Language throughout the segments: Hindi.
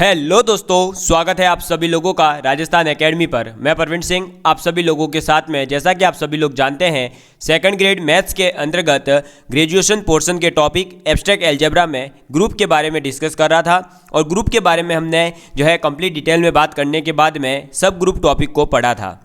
हेलो दोस्तों, स्वागत है आप सभी लोगों का राजस्थान एकेडमी पर। मैं प्रवीण सिंह आप सभी लोगों के साथ में, जैसा कि आप सभी लोग जानते हैं, सेकंड ग्रेड मैथ्स के अंतर्गत ग्रेजुएशन पोर्शन के टॉपिक एब्स्ट्रैक्ट अलजेब्रा में ग्रुप के बारे में डिस्कस कर रहा था। और ग्रुप के बारे में हमने जो है कंप्लीट डिटेल में बात करने के बाद में सब ग्रुप टॉपिक को पढ़ा था।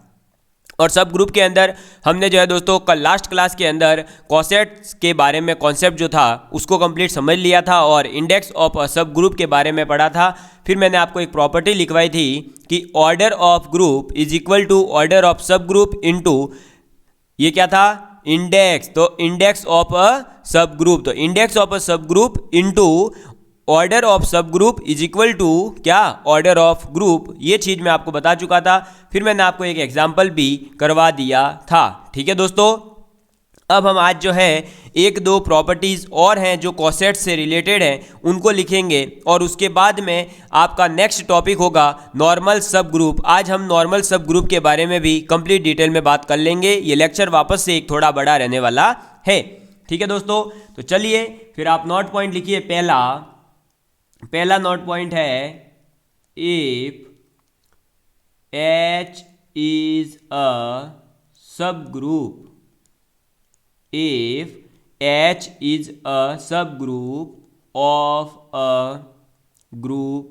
और सब ग्रुप के अंदर हमने जो है दोस्तों कल लास्ट क्लास के अंदर कॉसेट्स के बारे में कॉन्सेप्ट जो था उसको कंप्लीट समझ लिया था और इंडेक्स ऑफ अ सब ग्रुप के बारे में पढ़ा था। फिर मैंने आपको एक प्रॉपर्टी लिखवाई थी कि order of group is equal to order of subgroup into ये क्या था, इंडेक्स। तो index of a subgroup, तो index of a subgroup into order of subgroup is equal to क्या, ऑर्डर ऑफ ग्रुप। ये चीज़ मैं आपको बता चुका था। फिर मैंने आपको एक एग्जाम्पल भी करवा दिया था। ठीक है दोस्तों, अब हम आज जो है एक दो प्रॉपर्टीज़ और हैं जो कॉसेट से रिलेटेड हैं उनको लिखेंगे और उसके बाद में आपका नेक्स्ट टॉपिक होगा नॉर्मल सब ग्रुप। आज हम नॉर्मल सब ग्रुप के बारे में भी कंप्लीट डिटेल में बात कर लेंगे। ये लेक्चर वापस से एक थोड़ा बड़ा रहने वाला है। ठीक है दोस्तों, तो चलिए फिर आप नोट पॉइंट लिखिए। पहला नोट पॉइंट है इफ H इज अ सब group, if H is a subgroup of a group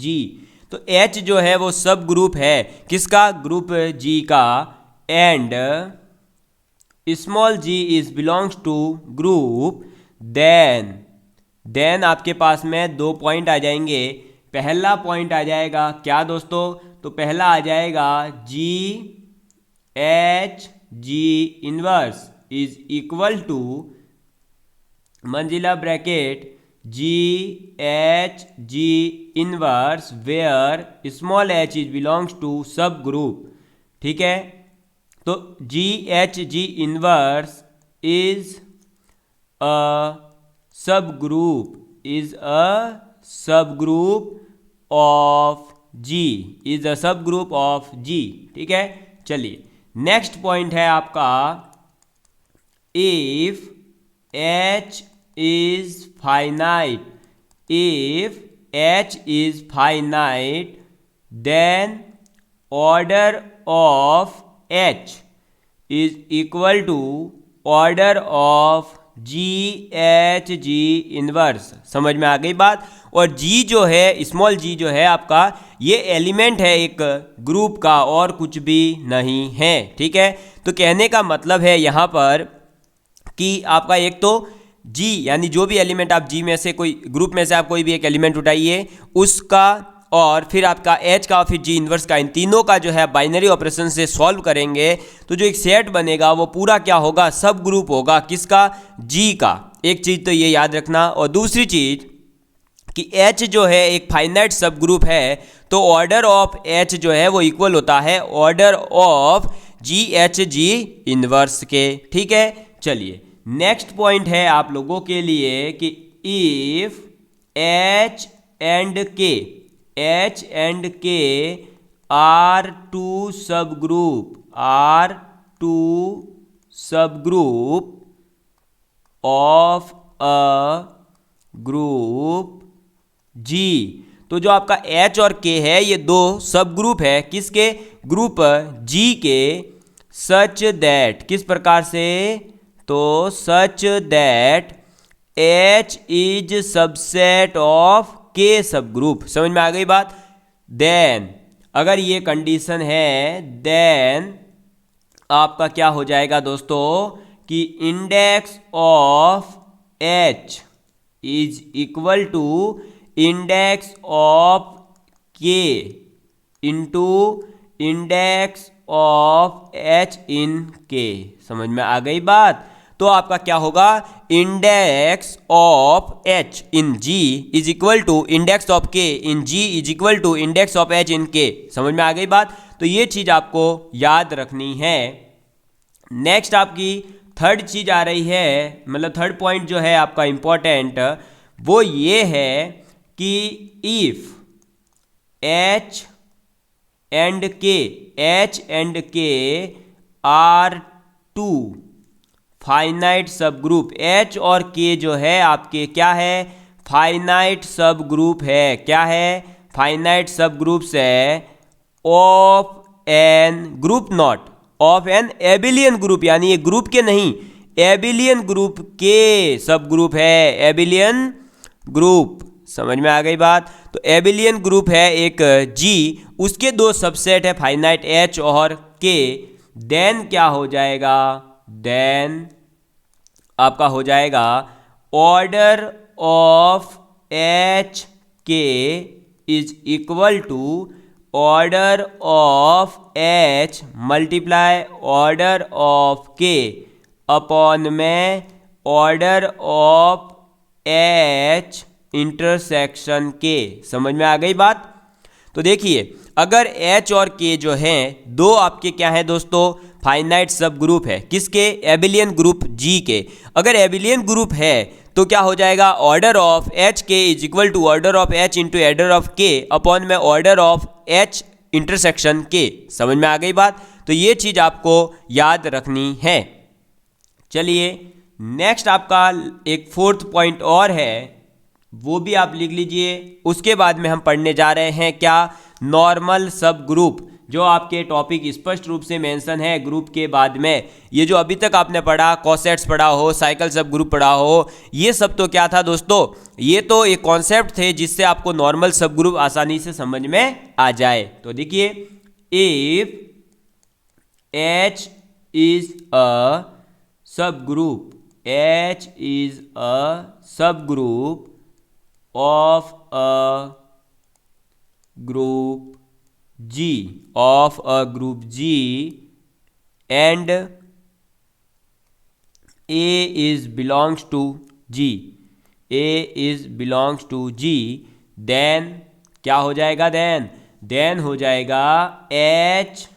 G, तो H जो है वो सब ग्रुप है किसका, ग्रुप G का। And small g is belongs to group, then आपके पास में दो पॉइंट आ जाएंगे। पहला पॉइंट आ जाएगा क्या दोस्तों, तो पहला आ जाएगा G H G inverse is equal to मंजिला bracket G H G inverse where small h is belongs to subgroup. ठीक है, तो G H G inverse is a subgroup, is a subgroup of G, is a subgroup of G। ठीक है, चलिए नेक्स्ट पॉइंट है आपका if H is finite, if H is finite then order of H is equal to order of G H G inverse. समझ में आ गई बात। और G जो है, स्मॉल g जो है आपका, ये एलिमेंट है एक ग्रुप का और कुछ भी नहीं है। ठीक है, तो कहने का मतलब है यहाँ पर कि आपका एक तो G यानी जो भी एलिमेंट आप G में से कोई ग्रुप में से आप कोई भी एक एलिमेंट उठाइए उसका, और फिर आपका H का, फिर G इनवर्स का, इन तीनों का जो है बाइनरी ऑपरेशन से सॉल्व करेंगे तो जो एक सेट बनेगा वो पूरा क्या होगा, सब ग्रुप होगा किसका, G का। एक चीज़ तो ये याद रखना। और दूसरी चीज़ कि H जो है एक फाइनाइट सब ग्रुप है तो ऑर्डर ऑफ H जो है वो इक्वल होता है order of G H G inverse के। ठीक है, चलिए नेक्स्ट पॉइंट है आप लोगों के लिए कि if H and K are two subgroup of a group G, तो जो आपका H और K है ये दो सब ग्रुप है किसके, ग्रुप G के। सच दैट, किस प्रकार से, तो such that H is subset of K सब ग्रुप। समझ में आ गई बात। देन अगर ये कंडीशन है देन आपका क्या हो जाएगा दोस्तों कि index of H is equal to index of K into index of H in K। समझ में आ गई बात। तो आपका क्या होगा, index of H in G is equal to index of K in G is equal to index of H in K। समझ में आ गई बात। तो ये चीज़ आपको याद रखनी है। नेक्स्ट आपकी थर्ड चीज़ आ रही है, मतलब थर्ड पॉइंट जो है आपका इंपॉर्टेंट वो ये है कि if H and K are two finite subgroup, H और K जो है आपके क्या है, फाइनाइट सब ग्रुप है। क्या है? फाइनाइट सब ग्रुप्स है of an group, not of an abelian group, यानी ये ग्रुप के नहीं, एबिलियन ग्रुप के सब ग्रुप है। एबिलियन ग्रुप, समझ में आ गई बात? तो एबिलियन ग्रुप है एक जी, उसके दो सबसेट है फाइनाइट एच और के। देन क्या हो जाएगा? देन आपका हो जाएगा order of H K is equal to order of H multiply order of K upon में order of H intersection K. समझ में आ गई बात? तो देखिए, अगर H और K जो हैं दो आपके क्या है दोस्तों? फाइनाइट सब ग्रुप है। किसके? एबिलियन ग्रुप G के। अगर एबिलियन ग्रुप है तो क्या हो जाएगा? Order of H K is equal to order of H into order of K upon में order of H intersection K. समझ में आ गई बात? तो ये चीज आपको याद रखनी है। चलिए नेक्स्ट आपका एक फोर्थ पॉइंट और है, वो भी आप लिख लीजिए। उसके बाद में हम पढ़ने जा रहे हैं क्या? नॉर्मल सब ग्रुप, जो आपके टॉपिक स्पष्ट रूप से मेंशन है ग्रुप के बाद में। ये जो अभी तक आपने पढ़ा, कॉसेट्स पढ़ा हो, साइकिल सब ग्रुप पढ़ा हो, ये सब तो क्या था दोस्तों? ये तो एक कॉन्सेप्ट थे जिससे आपको नॉर्मल सब ग्रुप आसानी से समझ में आ जाए। तो देखिए, if H is a subgroup, H is a सब group of a group G, of a group G, and A is belongs to G, A is belongs to G, then क्या हो जाएगा? then हो जाएगा H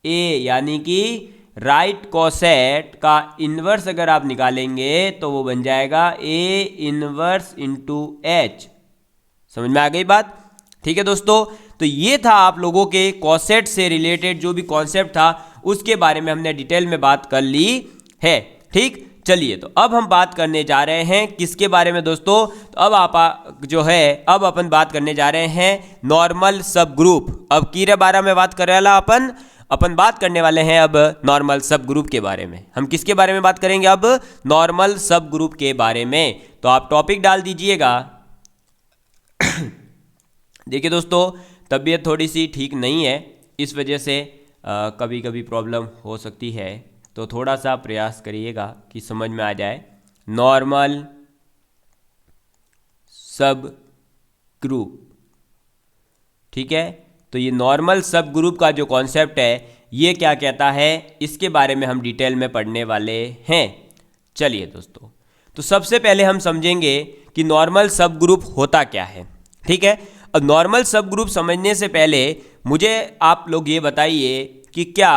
A, यानी कि राइट कॉसेट का इन्वर्स अगर आप निकालेंगे तो वो बन जाएगा A इन्वर्स इंटू H। समझ में आ गई बात? ठीक है दोस्तों, तो ये था आप लोगों के कॉसेट से रिलेटेड जो भी कॉन्सेप्ट था उसके बारे में हमने डिटेल में बात कर ली है। ठीक, चलिए तो अब हम बात करने जा रहे हैं किसके बारे में दोस्तों? तो अब आप जो है अब अपन बात करने जा रहे हैं नॉर्मल सब ग्रुप। अब किरे बारे में बात कर रहे हैं अपन बात करने वाले हैं अब नॉर्मल सब ग्रुप के बारे में। हम किसके बारे में बात करेंगे? अब नॉर्मल सब ग्रुप के बारे में। तो आप टॉपिक डाल दीजिएगा। देखिए दोस्तों, तबीयत थोड़ी सी ठीक नहीं है, इस वजह से कभी कभी प्रॉब्लम हो सकती है, तो थोड़ा सा प्रयास करिएगा कि समझ में आ जाए। नॉर्मल सब ग्रुप, ठीक है? तो ये नॉर्मल सब ग्रुप का जो कॉन्सेप्ट है ये क्या कहता है, इसके बारे में हम डिटेल में पढ़ने वाले हैं। चलिए दोस्तों, तो सबसे पहले हम समझेंगे कि नॉर्मल सब ग्रुप होता क्या है। ठीक है, अब नॉर्मल सब ग्रुप समझने से पहले मुझे आप लोग ये बताइए कि क्या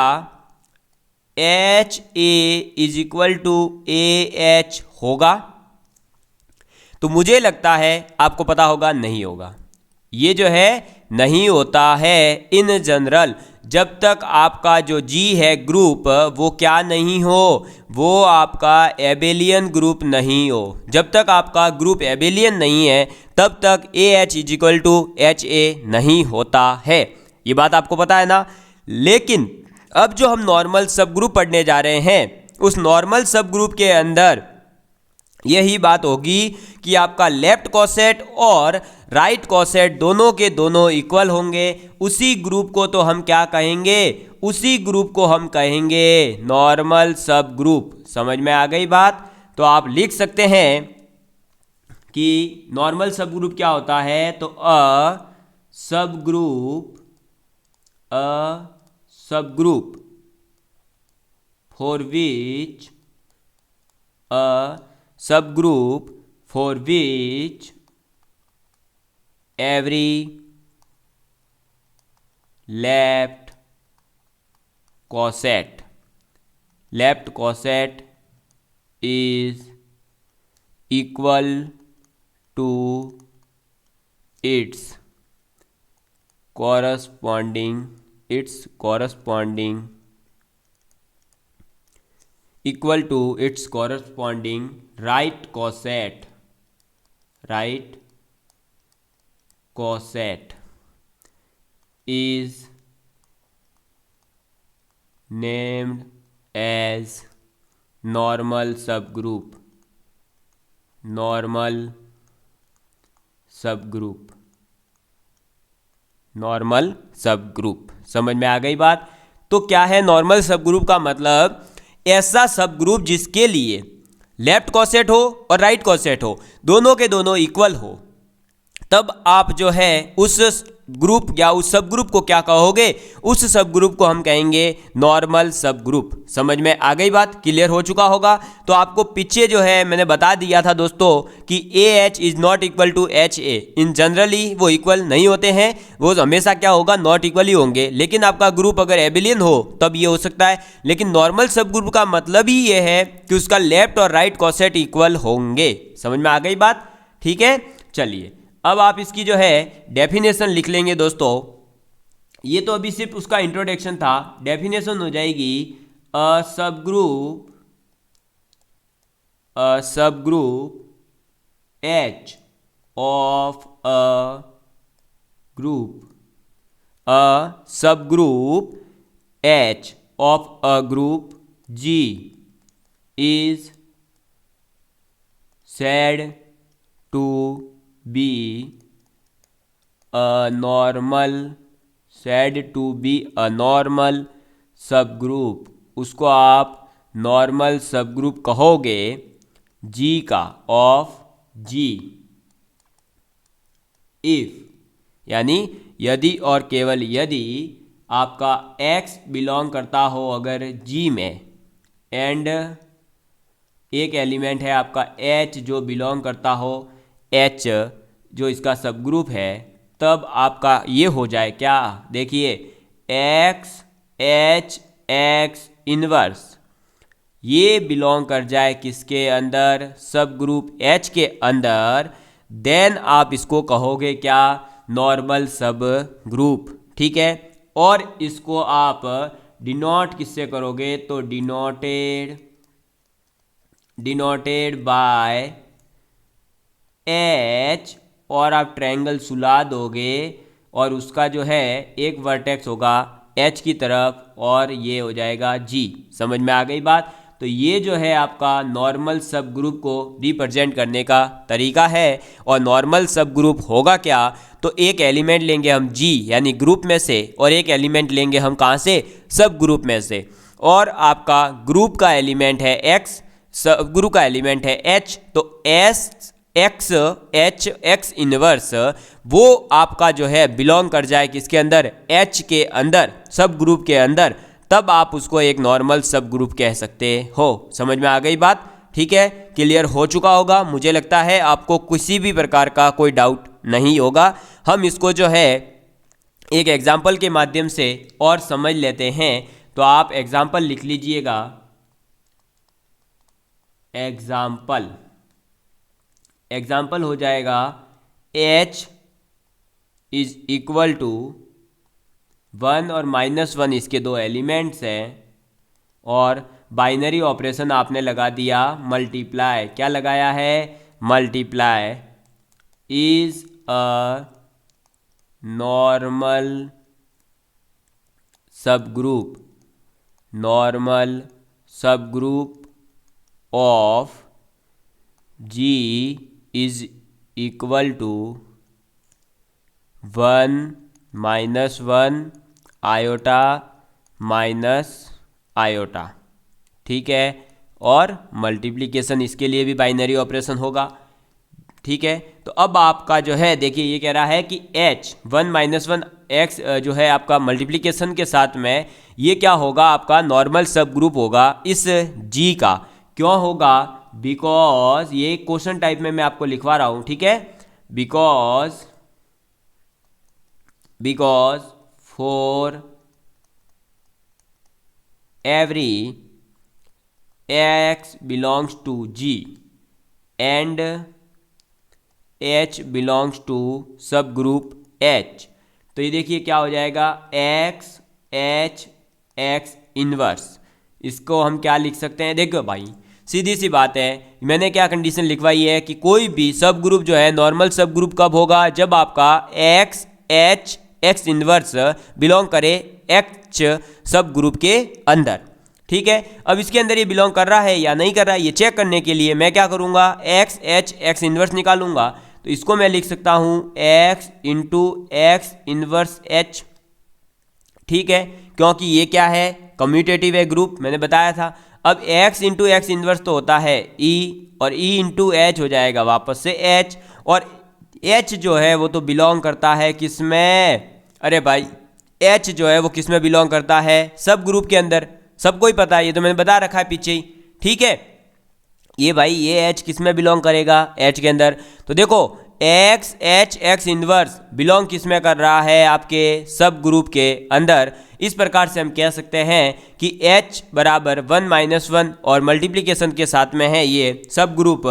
H A is equal to A H होगा? तो मुझे लगता है आपको पता होगा नहीं होगा। ये जो है नहीं होता है इन जनरल, जब तक आपका जो जी है ग्रुप वो क्या नहीं हो, वो आपका एबेलियन ग्रुप नहीं हो। जब तक आपका ग्रुप एबेलियन नहीं है तब तक A H is equal to H A नहीं होता है। ये बात आपको पता है ना? लेकिन अब जो हम नॉर्मल सब ग्रुप पढ़ने जा रहे हैं, उस नॉर्मल सब ग्रुप के अंदर यही बात होगी कि आपका लेफ्ट कॉसेट और राइट कॉसेट दोनों के दोनों इक्वल होंगे। उसी ग्रुप को तो हम क्या कहेंगे? उसी ग्रुप को हम कहेंगे नॉर्मल सब ग्रुप। समझ में आ गई बात? तो आप लिख सकते हैं कि नॉर्मल सब ग्रुप क्या होता है। तो अ सब group for which subgroup for which every left coset is equal to its corresponding right coset right coset is named as normal subgroup, normal subgroup, normal subgroup. समझ में आ गई बात? तो क्या है नॉर्मल सबग्रुप का मतलब? ऐसा सबग्रुप जिसके लिए लेफ्ट कॉसेट हो और राइट कॉसेट हो, दोनों के दोनों इक्वल हो, तब आप जो है उस ग्रुप या उस सब ग्रुप को क्या कहोगे? उस सब ग्रुप को हम कहेंगे नॉर्मल सब ग्रुप। समझ में आ गई बात? क्लियर हो चुका होगा। तो आपको पीछे जो है मैंने बता दिया था दोस्तों कि AH is not equal to HA। In generally वो इक्वल नहीं होते हैं, वो हमेशा क्या होगा? नॉट इक्वल ही होंगे। लेकिन आपका ग्रुप अगर एबिलियन हो तब ये हो सकता है। लेकिन नॉर्मल सब ग्रुप का मतलब ही ये है कि उसका लेफ्ट और राइट कॉसेट इक्वल होंगे। समझ में आ गई बात? ठीक है, चलिए अब आप इसकी जो है डेफिनेशन लिख लेंगे दोस्तों। ये तो अभी सिर्फ उसका इंट्रोडक्शन था। डेफिनेशन हो जाएगी a subgroup H of subgroup H of a group G is said to be a normal subgroup. उसको आप नॉर्मल सबग्रुप कहोगे G का, ऑफ G, इफ यानी यदि और केवल यदि आपका X बिलोंग करता हो अगर G में, एंड एक एलिमेंट है आपका H जो बिलोंग करता हो H जो इसका सबग्रुप है, तब आपका ये हो जाए क्या? देखिए X H X इनवर्स ये बिलोंग कर जाए किसके अंदर? सबग्रुप H के अंदर। देन आप इसको कहोगे क्या? Normal subgroup. ठीक है, और इसको आप डिनोट किससे करोगे? तो डिनोटेड बाय H, और आप ट्रायंगल सुला दोगे और उसका जो है एक वर्टेक्स होगा H की तरफ और ये हो जाएगा G। समझ में आ गई बात? तो ये जो है आपका नॉर्मल सब ग्रुप को रिप्रेजेंट करने का तरीका है। और नॉर्मल सब ग्रुप होगा क्या? तो एक एलिमेंट लेंगे हम G यानी ग्रुप में से, और एक एलिमेंट लेंगे हम कहाँ से? सब ग्रुप में से। और आपका ग्रुप का एलिमेंट है X, सब ग्रुप का एलिमेंट है H, तो X इनवर्स वो आपका जो है बिलोंग कर जाए किसके अंदर? H के अंदर, सब ग्रुप के अंदर। तब आप उसको एक नॉर्मल सब ग्रुप कह सकते हो। समझ में आ गई बात? ठीक है, क्लियर हो चुका होगा। मुझे लगता है आपको किसी भी प्रकार का कोई डाउट नहीं होगा। हम इसको जो है एक एग्जाम्पल के माध्यम से और समझ लेते हैं। तो आप एग्जाम्पल लिख लीजिएगा। एग्जाम्पल हो जाएगा H इज इक्वल टू 1 और -1 इसके दो एलिमेंट्स हैं, और बाइनरी ऑपरेशन आपने लगा दिया मल्टीप्लाई। क्या लगाया है? Multiply is a normal subgroup of G is equal to 1 -1 iota minus iota. ठीक है, और मल्टीप्लिकेशन इसके लिए भी बाइनरी ऑपरेशन होगा। ठीक है, तो अब आपका जो है देखिए ये कह रहा है कि H 1 -1 X जो है आपका मल्टीप्लिकेशन के साथ में ये क्या होगा? आपका नॉर्मल सब ग्रुप होगा इस G का। क्यों होगा? बिकॉज ये क्वेश्चन टाइप में मैं आपको लिखवा रहा हूँ। ठीक है, because for every X belongs to G and H belongs to subgroup H, तो ये देखिए क्या हो जाएगा? X H X inverse. इसको हम क्या लिख सकते हैं? देखो भाई, सीधी सी बात है, मैंने क्या कंडीशन लिखवाई है कि कोई भी सब ग्रुप जो है नॉर्मल सब ग्रुप कब होगा, जब आपका x H x inverse belong करे एच सब ग्रुप के अंदर। ठीक है, अब इसके अंदर ये बिलोंग कर रहा है या नहीं कर रहा है ये चेक करने के लिए मैं क्या करूँगा, एक्स एच एक्स इनवर्स निकालूंगा। तो इसको मैं लिख सकता हूँ x into x inverse H. ठीक है, क्योंकि ये क्या है, कम्यूटेटिव है ग्रुप, मैंने बताया था। अब x इंटू एक्स इनवर्स तो होता है e, और e इंटू एच हो जाएगा वापस से h, और h जो है वो तो बिलोंग करता है किसमें, अरे भाई h जो है वो किसमें बिलोंग करता है, सब ग्रुप के अंदर। सबको ही पता है, ये तो मैंने बता रखा है पीछे ही। ठीक है, ये भाई ये h किस में बिलोंग करेगा, h के अंदर। तो देखो x H x inverse belong किस में कर रहा है, आपके सब ग्रुप के अंदर। इस प्रकार से हम कह सकते हैं कि h बराबर 1 - 1 और मल्टीप्लिकेशन के साथ में है ये सब ग्रुप।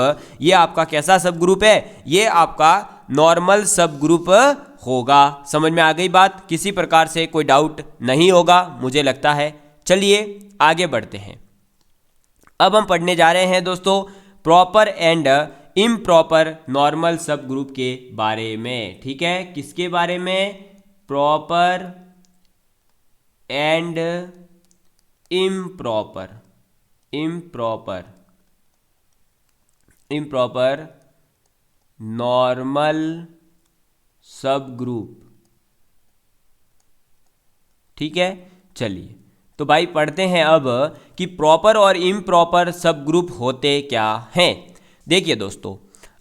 ये आपका कैसा सब ग्रुप है, ये आपका नॉर्मल सब ग्रुप होगा। समझ में आ गई बात, किसी प्रकार से कोई डाउट नहीं होगा मुझे लगता है। चलिए आगे बढ़ते हैं। अब हम पढ़ने जा रहे हैं दोस्तों प्रॉपर एंड इम्प्रॉपर नॉर्मल सब ग्रुप के बारे में। ठीक है, किसके बारे में, proper and improper improper improper normal subgroup. ठीक है, चलिए तो भाई पढ़ते हैं अब कि प्रॉपर और इम्प्रॉपर सब ग्रुप होते क्या हैं। देखिए दोस्तों,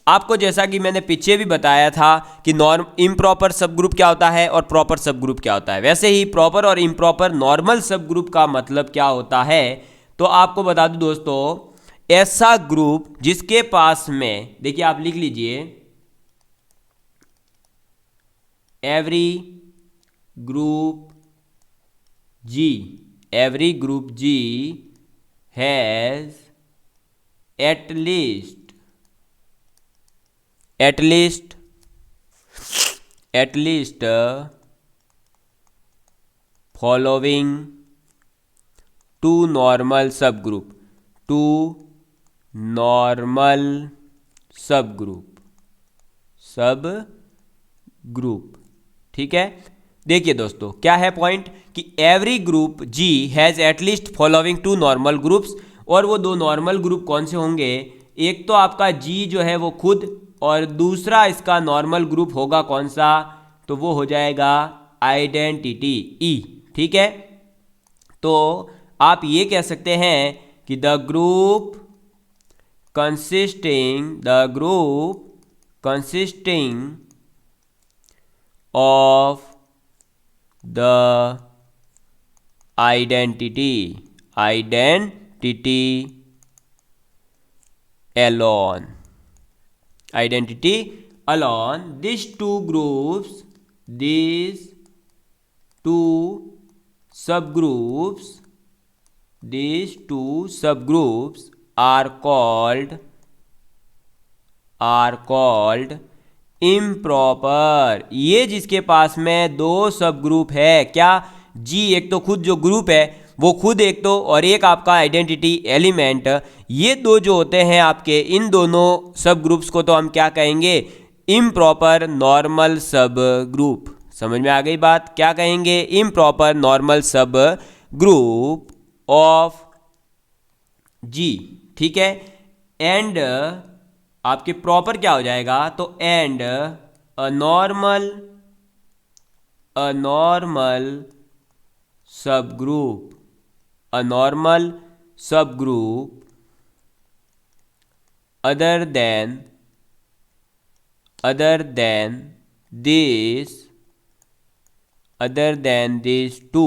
आपको जैसा कि मैंने पीछे भी बताया था कि इम्प्रॉपर सब ग्रुप क्या होता है और प्रॉपर सब ग्रुप क्या होता है, वैसे ही प्रॉपर और इम्प्रॉपर नॉर्मल सब ग्रुप का मतलब क्या होता है। तो आपको बता दूं दोस्तों, ऐसा ग्रुप जिसके पास में, देखिए आप लिख लीजिए, every group G has at least following two normal subgroup ठीक है, देखिए दोस्तों क्या है पॉइंट कि every group G has at least following two normal groups. और वो दो नॉर्मल ग्रुप कौन से होंगे, एक तो आपका जी जो है वो खुद, और दूसरा इसका नॉर्मल ग्रुप होगा कौन सा, तो वो हो जाएगा आइडेंटिटी ई। ठीक है, तो आप ये कह सकते हैं कि the group consisting of the identity alone these two subgroups are called improper. ये जिसके पास में दो सब ग्रुप है, क्या जी एक तो खुद जो ग्रुप है वो खुद एक तो, और एक आपका आइडेंटिटी एलिमेंट, ये दो जो होते हैं आपके, इन दोनों सब ग्रुप्स को तो हम क्या कहेंगे, इम्प्रॉपर नॉर्मल सब ग्रुप। समझ में आ गई बात, क्या कहेंगे, improper normal subgroup of जी। ठीक है, एंड आपके प्रॉपर क्या हो जाएगा, तो एंड अ नॉर्मल सब group other than this two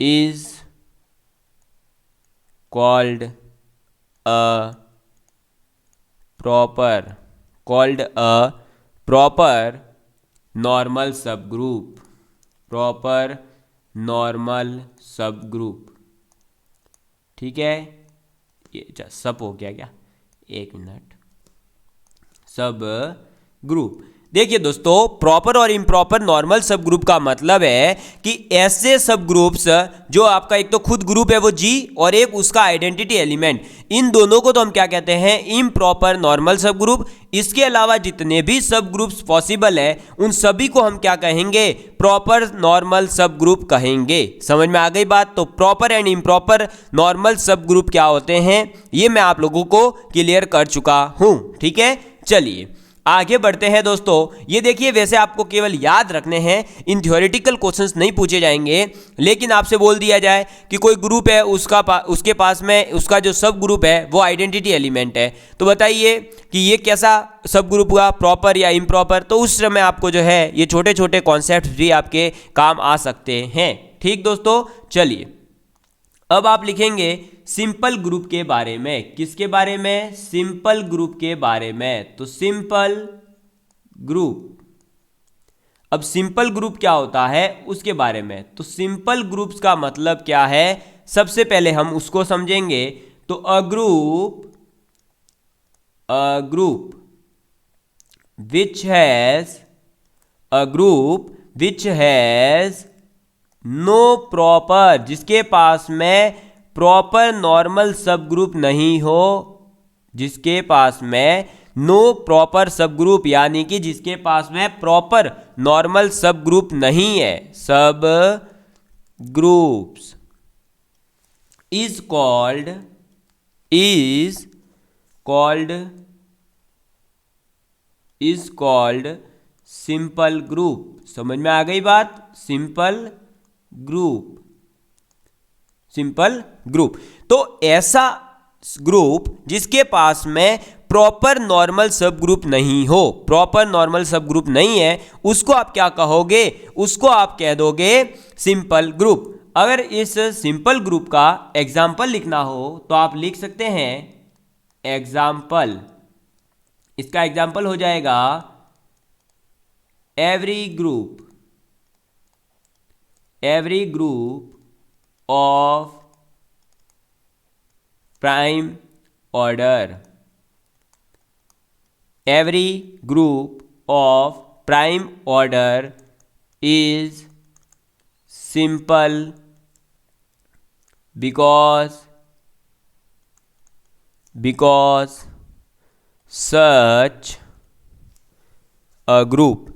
is called a proper normal subgroup। ठीक है, ये सब हो गया क्या, एक मिनट, सब ग्रुप। देखिए दोस्तों, प्रॉपर और इम्प्रॉपर नॉर्मल सब ग्रुप का मतलब है कि ऐसे सब ग्रुप्स जो आपका एक तो खुद ग्रुप है वो जी और एक उसका आइडेंटिटी एलिमेंट, इन दोनों को तो हम क्या कहते हैं, इम्प्रॉपर नॉर्मल सब ग्रुप। इसके अलावा जितने भी सब ग्रुप्स पॉसिबल है उन सभी को हम क्या कहेंगे, प्रॉपर नॉर्मल सब ग्रुप कहेंगे। समझ में आ गई बात? तो प्रॉपर एंड इम्प्रॉपर नॉर्मल सब ग्रुप क्या होते हैं ये मैं आप लोगों को क्लियर कर चुका हूं। ठीक है, चलिए आगे बढ़ते हैं दोस्तों। ये देखिए, वैसे आपको केवल याद रखने हैं, इन थ्योरेटिकल क्वेश्चंस नहीं पूछे जाएंगे, लेकिन आपसे बोल दिया जाए कि कोई ग्रुप है, उसके पास में उसका जो सब ग्रुप है वो आइडेंटिटी एलिमेंट है, तो बताइए कि ये कैसा सब ग्रुप हुआ, प्रॉपर या इम्प्रॉपर। तो उस समय आपको जो है ये छोटे छोटे कॉन्सेप्ट भी आपके काम आ सकते हैं। ठीक दोस्तों, चलिए अब आप लिखेंगे सिंपल ग्रुप के बारे में। किसके बारे में? सिंपल ग्रुप के बारे में। तो सिंपल ग्रुप, अब सिंपल ग्रुप क्या होता है उसके बारे में। तो सिंपल ग्रुप्स का मतलब क्या है, सबसे पहले हम उसको समझेंगे। तो a group which has no proper, जिसके पास में प्रॉपर नॉर्मल सब ग्रुप नहीं हो, जिसके पास में नो प्रॉपर सब ग्रुप, यानी कि जिसके पास में प्रॉपर नॉर्मल सब ग्रुप नहीं है, सब groups is called simple group. समझ में आ गई बात? Simple group. तो ऐसा ग्रुप जिसके पास में प्रॉपर नॉर्मल सब ग्रुप नहीं हो, प्रॉपर नॉर्मल सब ग्रुप नहीं है, उसको आप क्या कहोगे? उसको आप कह दोगे सिंपल ग्रुप। अगर इस सिंपल ग्रुप का एग्जाम्पल लिखना हो तो आप लिख सकते हैं एग्जाम्पल। इसका एग्जाम्पल हो जाएगा every group of prime order. Every group of prime order is simple because such a group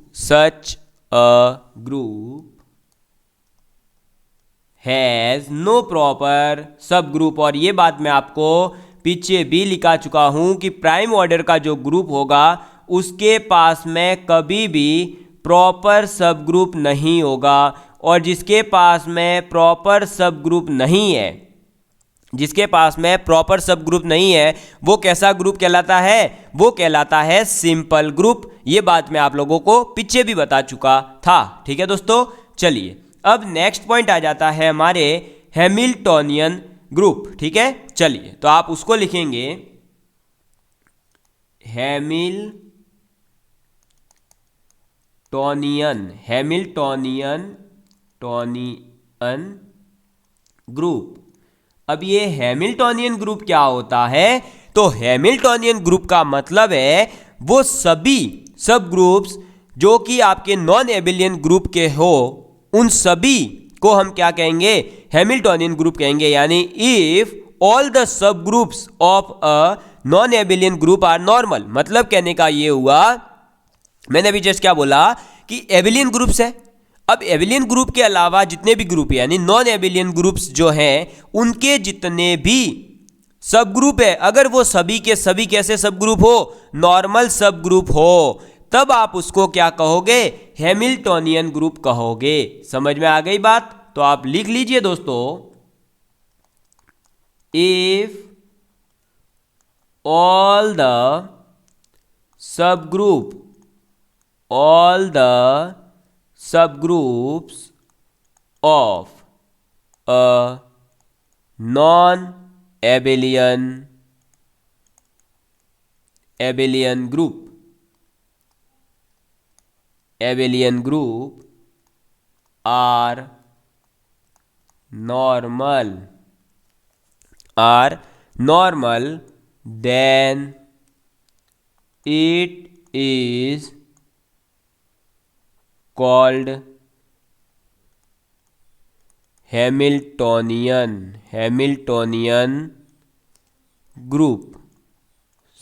has no proper subgroup. और ये बात मैं आपको पीछे भी लिखा चुका हूं कि प्राइम ऑर्डर का जो ग्रुप होगा उसके पास में कभी भी प्रॉपर सब ग्रुप नहीं होगा, और जिसके पास में प्रॉपर सब ग्रुप नहीं है, जिसके पास में प्रॉपर सब ग्रुप नहीं है, वो कैसा ग्रुप कहलाता है? वो कहलाता है सिंपल ग्रुप। ये बात मैं आप लोगों को पीछे भी बता चुका था। ठीक है दोस्तों, चलिए अब नेक्स्ट पॉइंट आ जाता है हमारे हैमिल्टोनियन ग्रुप। ठीक है, चलिए तो आप उसको लिखेंगे हैमिल्टोनियन ग्रुप। अब ये हैमिल्टोनियन ग्रुप क्या होता है? तो हैमिल्टोनियन ग्रुप का मतलब है वो सभी सब ग्रुप्स जो कि आपके नॉन एबिलियन ग्रुप के हो, उन सभी को हम क्या कहेंगे? हैमिल्टोनियन ग्रुप कहेंगे। यानी if all the subgroups of a non abelian group are normal. मतलब कहने का ये हुआ, मैंने अभी जस्ट क्या बोला कि एबिलियन ग्रुप्स है। अब एबिलियन ग्रुप के अलावा जितने भी ग्रुप है, यानी नॉन एबिलियन ग्रुप्स जो हैं, उनके जितने भी सब ग्रुप है, अगर वो सभी के सभी कैसे सब ग्रुप हो? नॉर्मल सब ग्रुप हो, तब आप उसको क्या कहोगे? हैमिल्टोनियन ग्रुप कहोगे। समझ में आ गई बात? तो आप लिख लीजिए दोस्तों, if all the subgroups of a non-abelian group are normal, then it is called Hamiltonian group.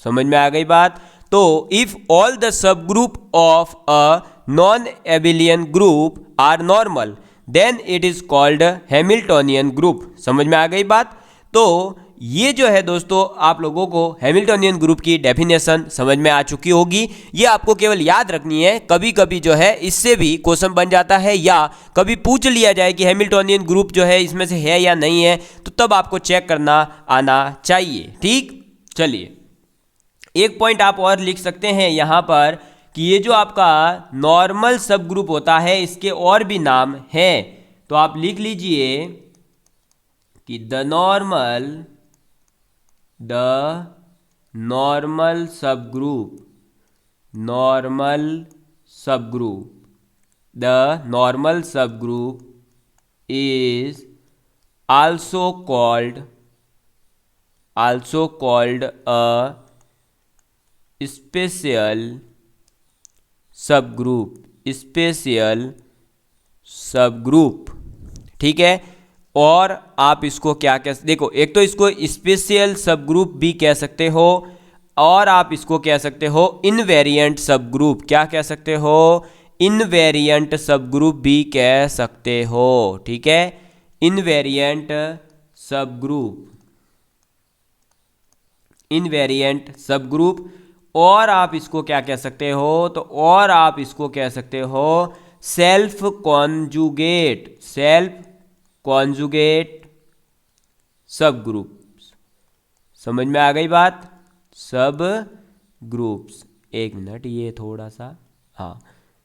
समझ में आ गई बात। तो if all the subgroup of a non abelian group are normal then it is called Hamiltonian group. समझ में आ गई बात। तो ये जो है दोस्तों, आप लोगों को हैमिल्टोनियन ग्रुप की डेफिनेशन समझ में आ चुकी होगी। ये आपको केवल याद रखनी है, कभी कभी जो है इससे भी क्वेश्चन बन जाता है, या कभी पूछ लिया जाए कि हैमिल्टोनियन ग्रुप जो है इसमें से है या नहीं है, तो तब आपको चेक करना आना चाहिए। ठीक, चलिए एक पॉइंट आप और लिख सकते हैं यहाँ पर कि ये जो आपका नॉर्मल सब ग्रुप होता है इसके और भी नाम हैं। तो आप लिख लीजिए कि द नॉर्मल सब group, the normal subgroup is also called a special सब ग्रुप। ठीक है, और आप इसको क्या कह, देखो एक तो इसको स्पेशल सब ग्रुप भी कह सकते हो, और आप इसको कह सकते हो इनवेरिएंट सब ग्रुप। क्या कह सकते हो? इनवेरिएंट सब ग्रुप भी कह सकते हो। ठीक है, इनवेरिएंट सब ग्रुप। और आप इसको क्या कह सकते हो? तो और आप इसको कह सकते हो सेल्फ कॉन्जुगेट सब ग्रुप्स। समझ में आ गई बात? सब ग्रुप्स, एक मिनट ये थोड़ा सा, हाँ,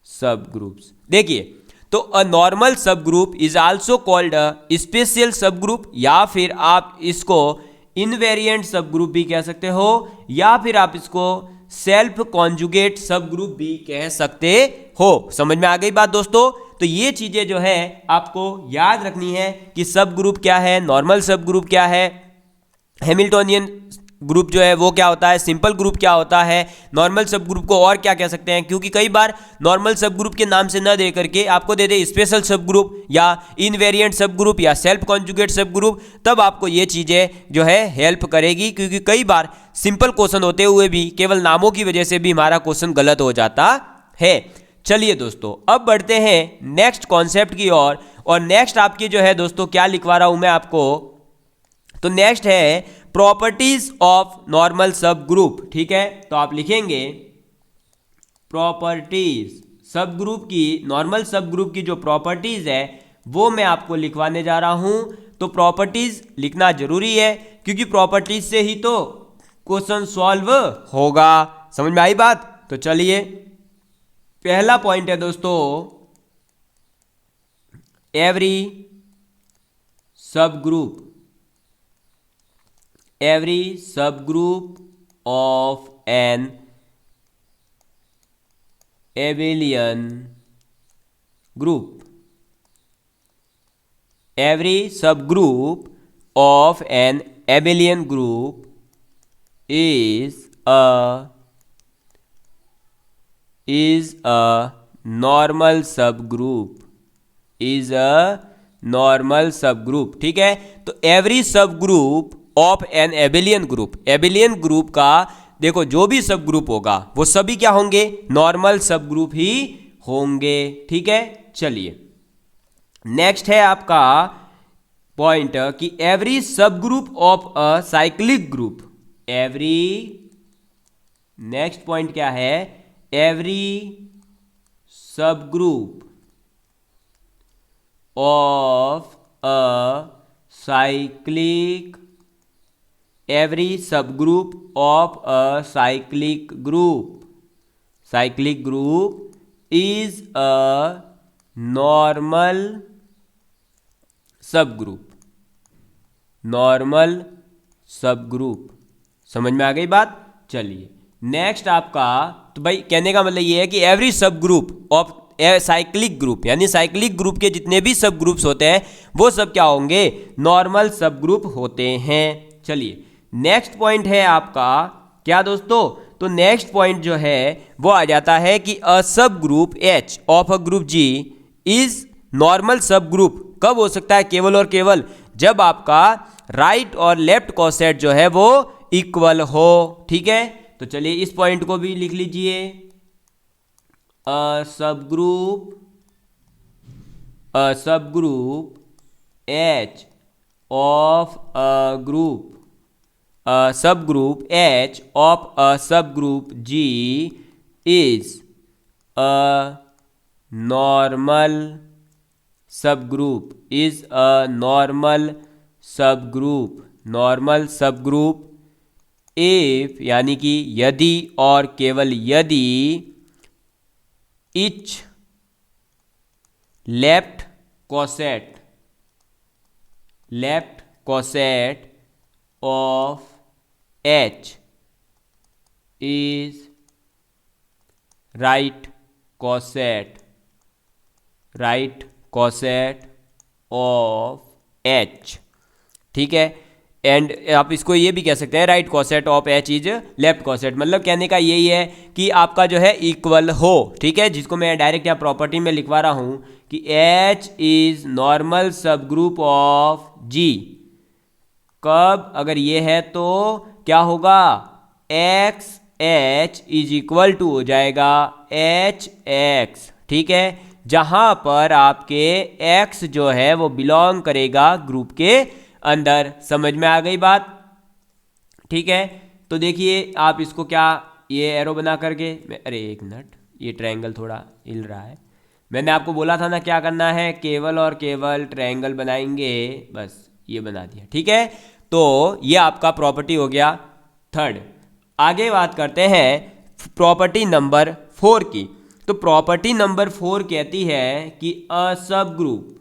सब ग्रुप्स। देखिए, तो अ normal subgroup is also called a special सब ग्रुप, या फिर आप इसको इनवेरिएंट सब ग्रुप भी कह सकते हो, या फिर आप इसको सेल्फ कॉन्जुगेट सब ग्रुप भी कह सकते हो। समझ में आ गई बात दोस्तों? तो ये चीजें जो है आपको याद रखनी है कि सब ग्रुप क्या है, नॉर्मल सब ग्रुप क्या है, हैमिल्टोनियन ग्रुप जो है वो क्या होता है, सिंपल ग्रुप क्या होता है, नॉर्मल सब ग्रुप को और क्या कह सकते हैं। क्योंकि कई बार नॉर्मल सब ग्रुप के नाम से न दे करके आपको दे दे स्पेशल सब ग्रुप या इनवेरिएंट सब ग्रुप या सेल्फ कॉन्जुगेट सब ग्रुप, तब आपको ये चीज़ें जो है हेल्प करेगी। क्योंकि कई बार सिंपल क्वेश्चन होते हुए भी केवल नामों की वजह से भी हमारा क्वेश्चन गलत हो जाता है। चलिए दोस्तों, अब बढ़ते हैं नेक्स्ट कॉन्सेप्ट की ओर। और नेक्स्ट आपकी जो है दोस्तों क्या लिखवा रहा हूं मैं आपको, तो नेक्स्ट है properties of normal subgroup. ठीक है, तो आप लिखेंगे प्रॉपर्टीज सब ग्रुप की, नॉर्मल सब ग्रुप की जो प्रॉपर्टीज है वो मैं आपको लिखवाने जा रहा हूं। तो प्रॉपर्टीज लिखना जरूरी है, क्योंकि प्रॉपर्टीज से ही तो क्वेश्चन सॉल्व होगा। समझ में आई बात? तो चलिए, पहला पॉइंट है दोस्तों, every subgroup of an abelian group, every subgroup of an abelian group is a normal subgroup, ठीक है। तो every subgroup of an abelian group, abelian group का देखो जो भी सब ग्रुप होगा वो सभी क्या होंगे, नॉर्मल सब ग्रुप ही होंगे। ठीक है, चलिए नेक्स्ट है आपका पॉइंट कि every subgroup of a cyclic group, every, next point क्या है, every subgroup of a cyclic, every subgroup of a cyclic group is a normal subgroup. समझ में आ गई बात? चलिए नेक्स्ट आपका, तो भाई कहने का मतलब ये है कि every subgroup of cyclic group, यानी साइक्लिक ग्रुप के जितने भी सब ग्रुप्स होते हैं वो सब क्या होंगे, नॉर्मल सब ग्रुप होते हैं। चलिए नेक्स्ट पॉइंट है आपका क्या दोस्तों, तो नेक्स्ट पॉइंट जो है वो आ जाता है कि a subgroup H of a group G is normal सब ग्रुप कब हो सकता है, केवल और केवल जब आपका राइट और लेफ्ट कॉसेट जो है वो इक्वल हो। ठीक है, तो चलिए इस पॉइंट को भी लिख लीजिए। अ subgroup H of a group subgroup H of a subgroup G is a normal subgroup if यानी कि यदि और केवल यदि each left coset of H is right coset of H। ठीक है, एंड आप इसको ये भी कह सकते हैं right कॉसेट of H is left coset, मतलब कहने का यही है कि आपका जो है इक्वल हो। ठीक है, जिसको मैं डायरेक्ट यहाँ प्रॉपर्टी में लिखवा रहा हूँ कि H is normal subgroup of G कब, अगर ये है तो क्या होगा, x H is equal to हो जाएगा एच एक्स। ठीक है, जहां पर आपके एक्स जो है वो बिलोंग करेगा ग्रुप के अंदर। समझ में आ गई बात? ठीक है, तो देखिए आप इसको क्या ये एरो बना करके अरे एक मिनट, ये ट्रायंगल थोड़ा हिल रहा है। मैंने आपको बोला था ना क्या करना है, केवल और केवल ट्रायंगल बनाएंगे, बस ये बना दिया। ठीक है, तो ये आपका प्रॉपर्टी हो गया थर्ड। आगे बात करते हैं प्रॉपर्टी नंबर 4 की। तो प्रॉपर्टी नंबर 4 कहती है कि a subgroup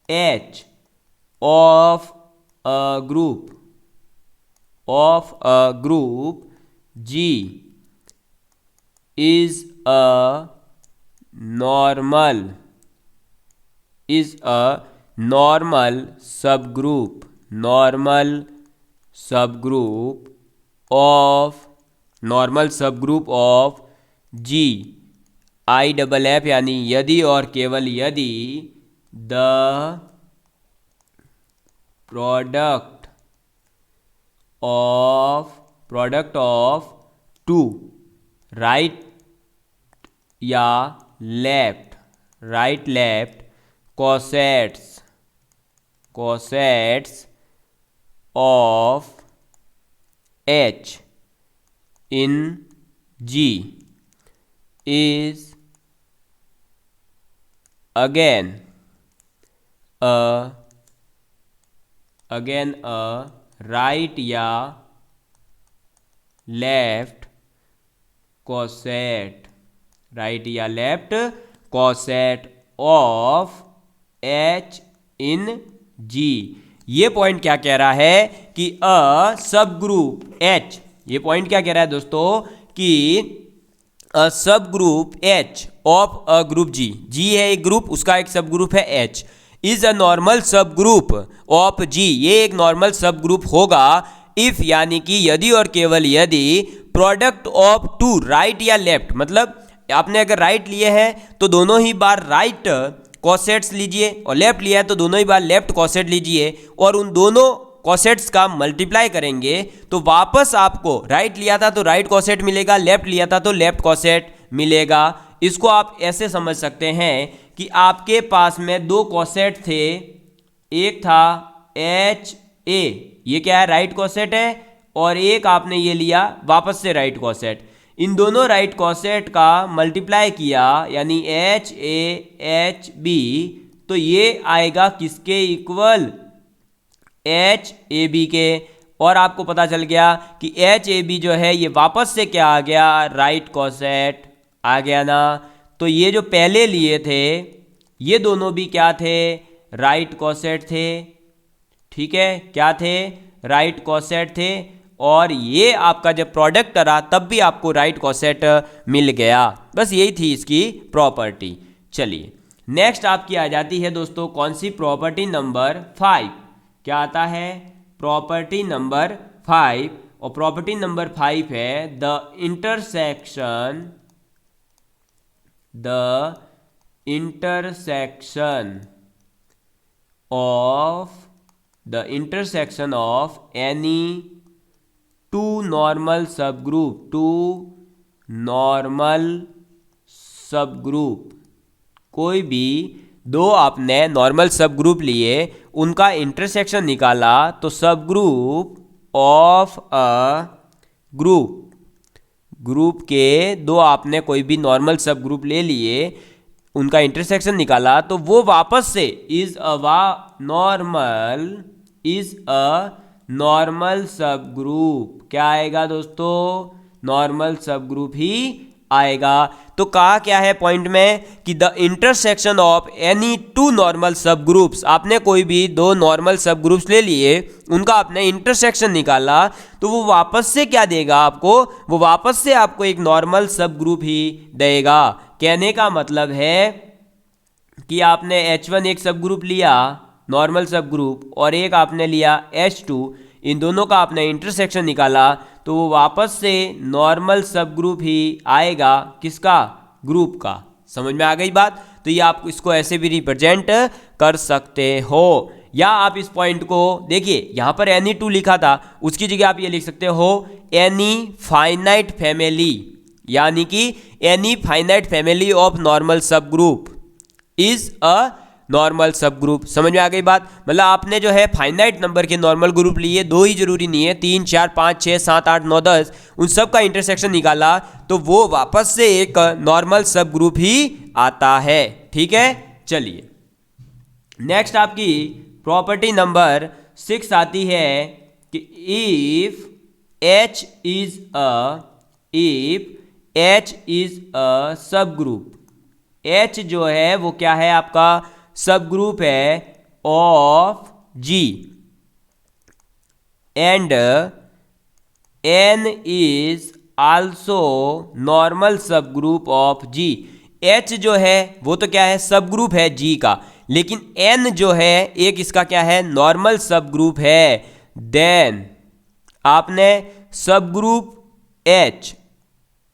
H of a group G is a normal subgroup of G I double F, यानी यदि और केवल यदि the product of two right left cossets of H in G is again a right या left coset of H in G। ये पॉइंट क्या कह रहा है कि अ सब ग्रुप H, ये पॉइंट क्या कह रहा है दोस्तों कि a subgroup H of a group G है एक ग्रुप, उसका एक सब ग्रुप है H, is a normal subgroup of G, ये एक नॉर्मल सब ग्रुप होगा इफ यानी कि यदि और केवल यदि प्रोडक्ट ऑफ टू राइट या लेफ्ट, मतलब आपने अगर राइट लिए हैं तो दोनों ही बार राइट कॉसेट्स लीजिए और लेफ्ट लिया है तो दोनों ही बार लेफ्ट कॉसेट लीजिए और उन दोनों कॉसेट्स का मल्टीप्लाई करेंगे तो वापस आपको राइट लिया था तो राइट कॉसेट मिलेगा, लेफ्ट लिया था तो लेफ्ट कॉसेट मिलेगा। इसको आप ऐसे समझ सकते हैं कि आपके पास में दो कॉसेट थे, एक था एच ए, ये क्या है राइट कॉसेट है, और एक आपने ये लिया वापस से राइट कॉसेट। इन दोनों राइट कॉसेट का मल्टीप्लाई किया यानी एच ए एच बी, तो ये आएगा किसके इक्वल, एच ए बी के। और आपको पता चल गया कि एच ए बी जो है ये वापस से क्या आ गया, राइट कॉसेट आ गया ना। तो ये जो पहले लिए थे ये दोनों भी क्या थे, राइट कॉसेट थे। ठीक है, क्या थे, राइट कॉसेट थे। और ये आपका जब प्रोडक्ट करा तब भी आपको राइट कॉसेट मिल गया। बस यही थी इसकी प्रॉपर्टी। चलिए नेक्स्ट आपकी आ जाती है दोस्तों कौन सी, प्रॉपर्टी नंबर 5। क्या आता है प्रॉपर्टी नंबर 5, और प्रॉपर्टी नंबर 5 है the intersection of any two normal subgroup, कोई भी दो आपने नॉर्मल सब ग्रुप लिए, उनका इंटरसेक्शन निकाला, तो सब ग्रुप ऑफ अ ग्रुप के दो आपने कोई भी नॉर्मल सब ग्रुप ले लिए, उनका इंटरसेक्शन निकाला, तो वो वापस से इज अ नॉर्मल सब ग्रुप। क्या आएगा दोस्तों? नॉर्मल सब ग्रुप ही आएगा। तो कहा क्या है पॉइंट में कि the intersection of any two normal सब ग्रुप्स, आपने कोई भी दो नॉर्मल सब ग्रुप्स ले लिए, उनका आपने इंटरसेक्शन निकाला, तो वो वापस से क्या देगा आपको? वो वापस से आपको एक नॉर्मल सब ग्रुप ही देगा। कहने का मतलब है कि आपने H1 एक सब ग्रुप लिया, नॉर्मल सब ग्रुप, और एक आपने लिया H2, इन दोनों का आपने इंटरसेक्शन निकाला, तो वो वापस से नॉर्मल सब ग्रुप ही आएगा। किसका? ग्रुप का। समझ में आ गई बात? तो ये आप इसको ऐसे भी रिप्रेजेंट कर सकते हो, या आप इस पॉइंट को देखिए, यहां पर एनी टू लिखा था, उसकी जगह आप ये लिख सकते हो एनी फाइनाइट फैमिली, यानी कि any finite family of normal subgroup is a normal subgroup. समझ में आ गई बात? मतलब आपने जो है फाइनाइट नंबर के नॉर्मल ग्रुप लिए, दो ही जरूरी नहीं है, 3 4 5 6 7 8 9 10, उन सब का इंटरसेक्शन निकाला, तो वो वापस से एक नॉर्मल सब ग्रुप ही आता है। ठीक है, चलिए नेक्स्ट आपकी प्रॉपर्टी नंबर 6 आती है कि if H is a subgroup, H जो है वो क्या है? आपका सब ग्रुप है of G, and N is also normal subgroup of G। H जो है वो तो क्या है? सब ग्रुप है G का, लेकिन N जो है एक इसका क्या है? नॉर्मल सब ग्रुप है। देन आपने सब ग्रुप H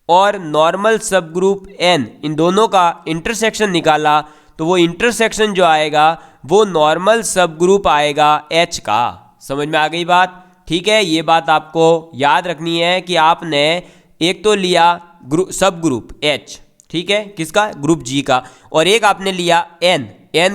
और नॉर्मल सब ग्रुप N, इन दोनों का इंटरसेक्शन निकाला, तो वो इंटरसेक्शन जो आएगा वो नॉर्मल सब ग्रुप आएगा H का। समझ में आ गई बात? ठीक है, ये बात आपको याद रखनी है कि आपने एक तो लिया सब ग्रुप H, ठीक है, किसका? ग्रुप G का, और एक आपने लिया N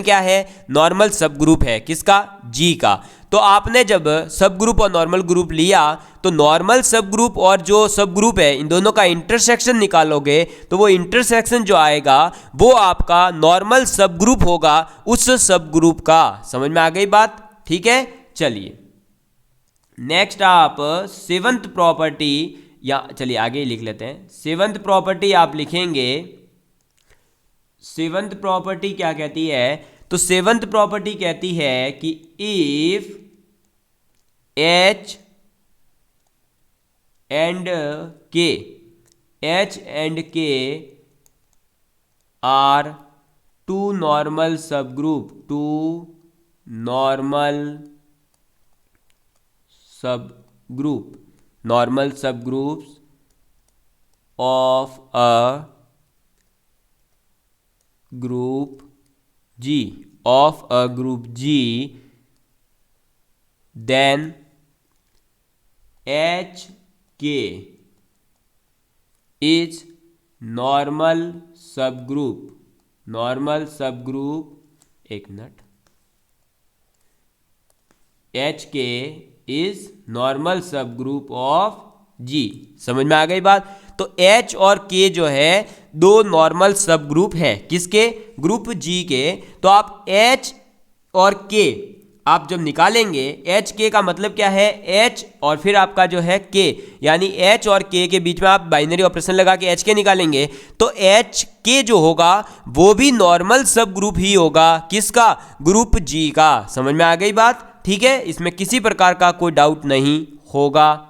क्या है? नॉर्मल सब ग्रुप है, किसका? G का। तो आपने जब सब ग्रुप और नॉर्मल ग्रुप लिया, तो नॉर्मल सब ग्रुप और जो सब ग्रुप है, इन दोनों का इंटरसेक्शन निकालोगे, तो वो इंटरसेक्शन जो आएगा वो आपका नॉर्मल सब ग्रुप होगा उस सब ग्रुप का। समझ में आ गई बात? ठीक है, चलिए नेक्स्ट आप 7th प्रॉपर्टी, या चलिए आगे ही लिख लेते हैं। 7th प्रॉपर्टी आप लिखेंगे, 7th प्रॉपर्टी क्या कहती है? तो 7th प्रॉपर्टी कहती है कि if H and K are two normal subgroups of a group G, then HK is normal subgroup, एक minute, HK is normal subgroup of G। समझ में आ गई बात? तो H और K जो है दो नॉर्मल सब ग्रुप है, किसके? ग्रुप G के। तो आप H और K आप जब निकालेंगे, एच के का मतलब क्या है? H और फिर आपका जो है K, यानी H और K के बीच में आप बाइनरी ऑपरेशन लगा के HK निकालेंगे, तो HK जो होगा वो भी नॉर्मल सब ग्रुप ही होगा, किसका? ग्रुप G का। समझ में आ गई बात? ठीक है, इसमें किसी प्रकार का कोई डाउट नहीं होगा।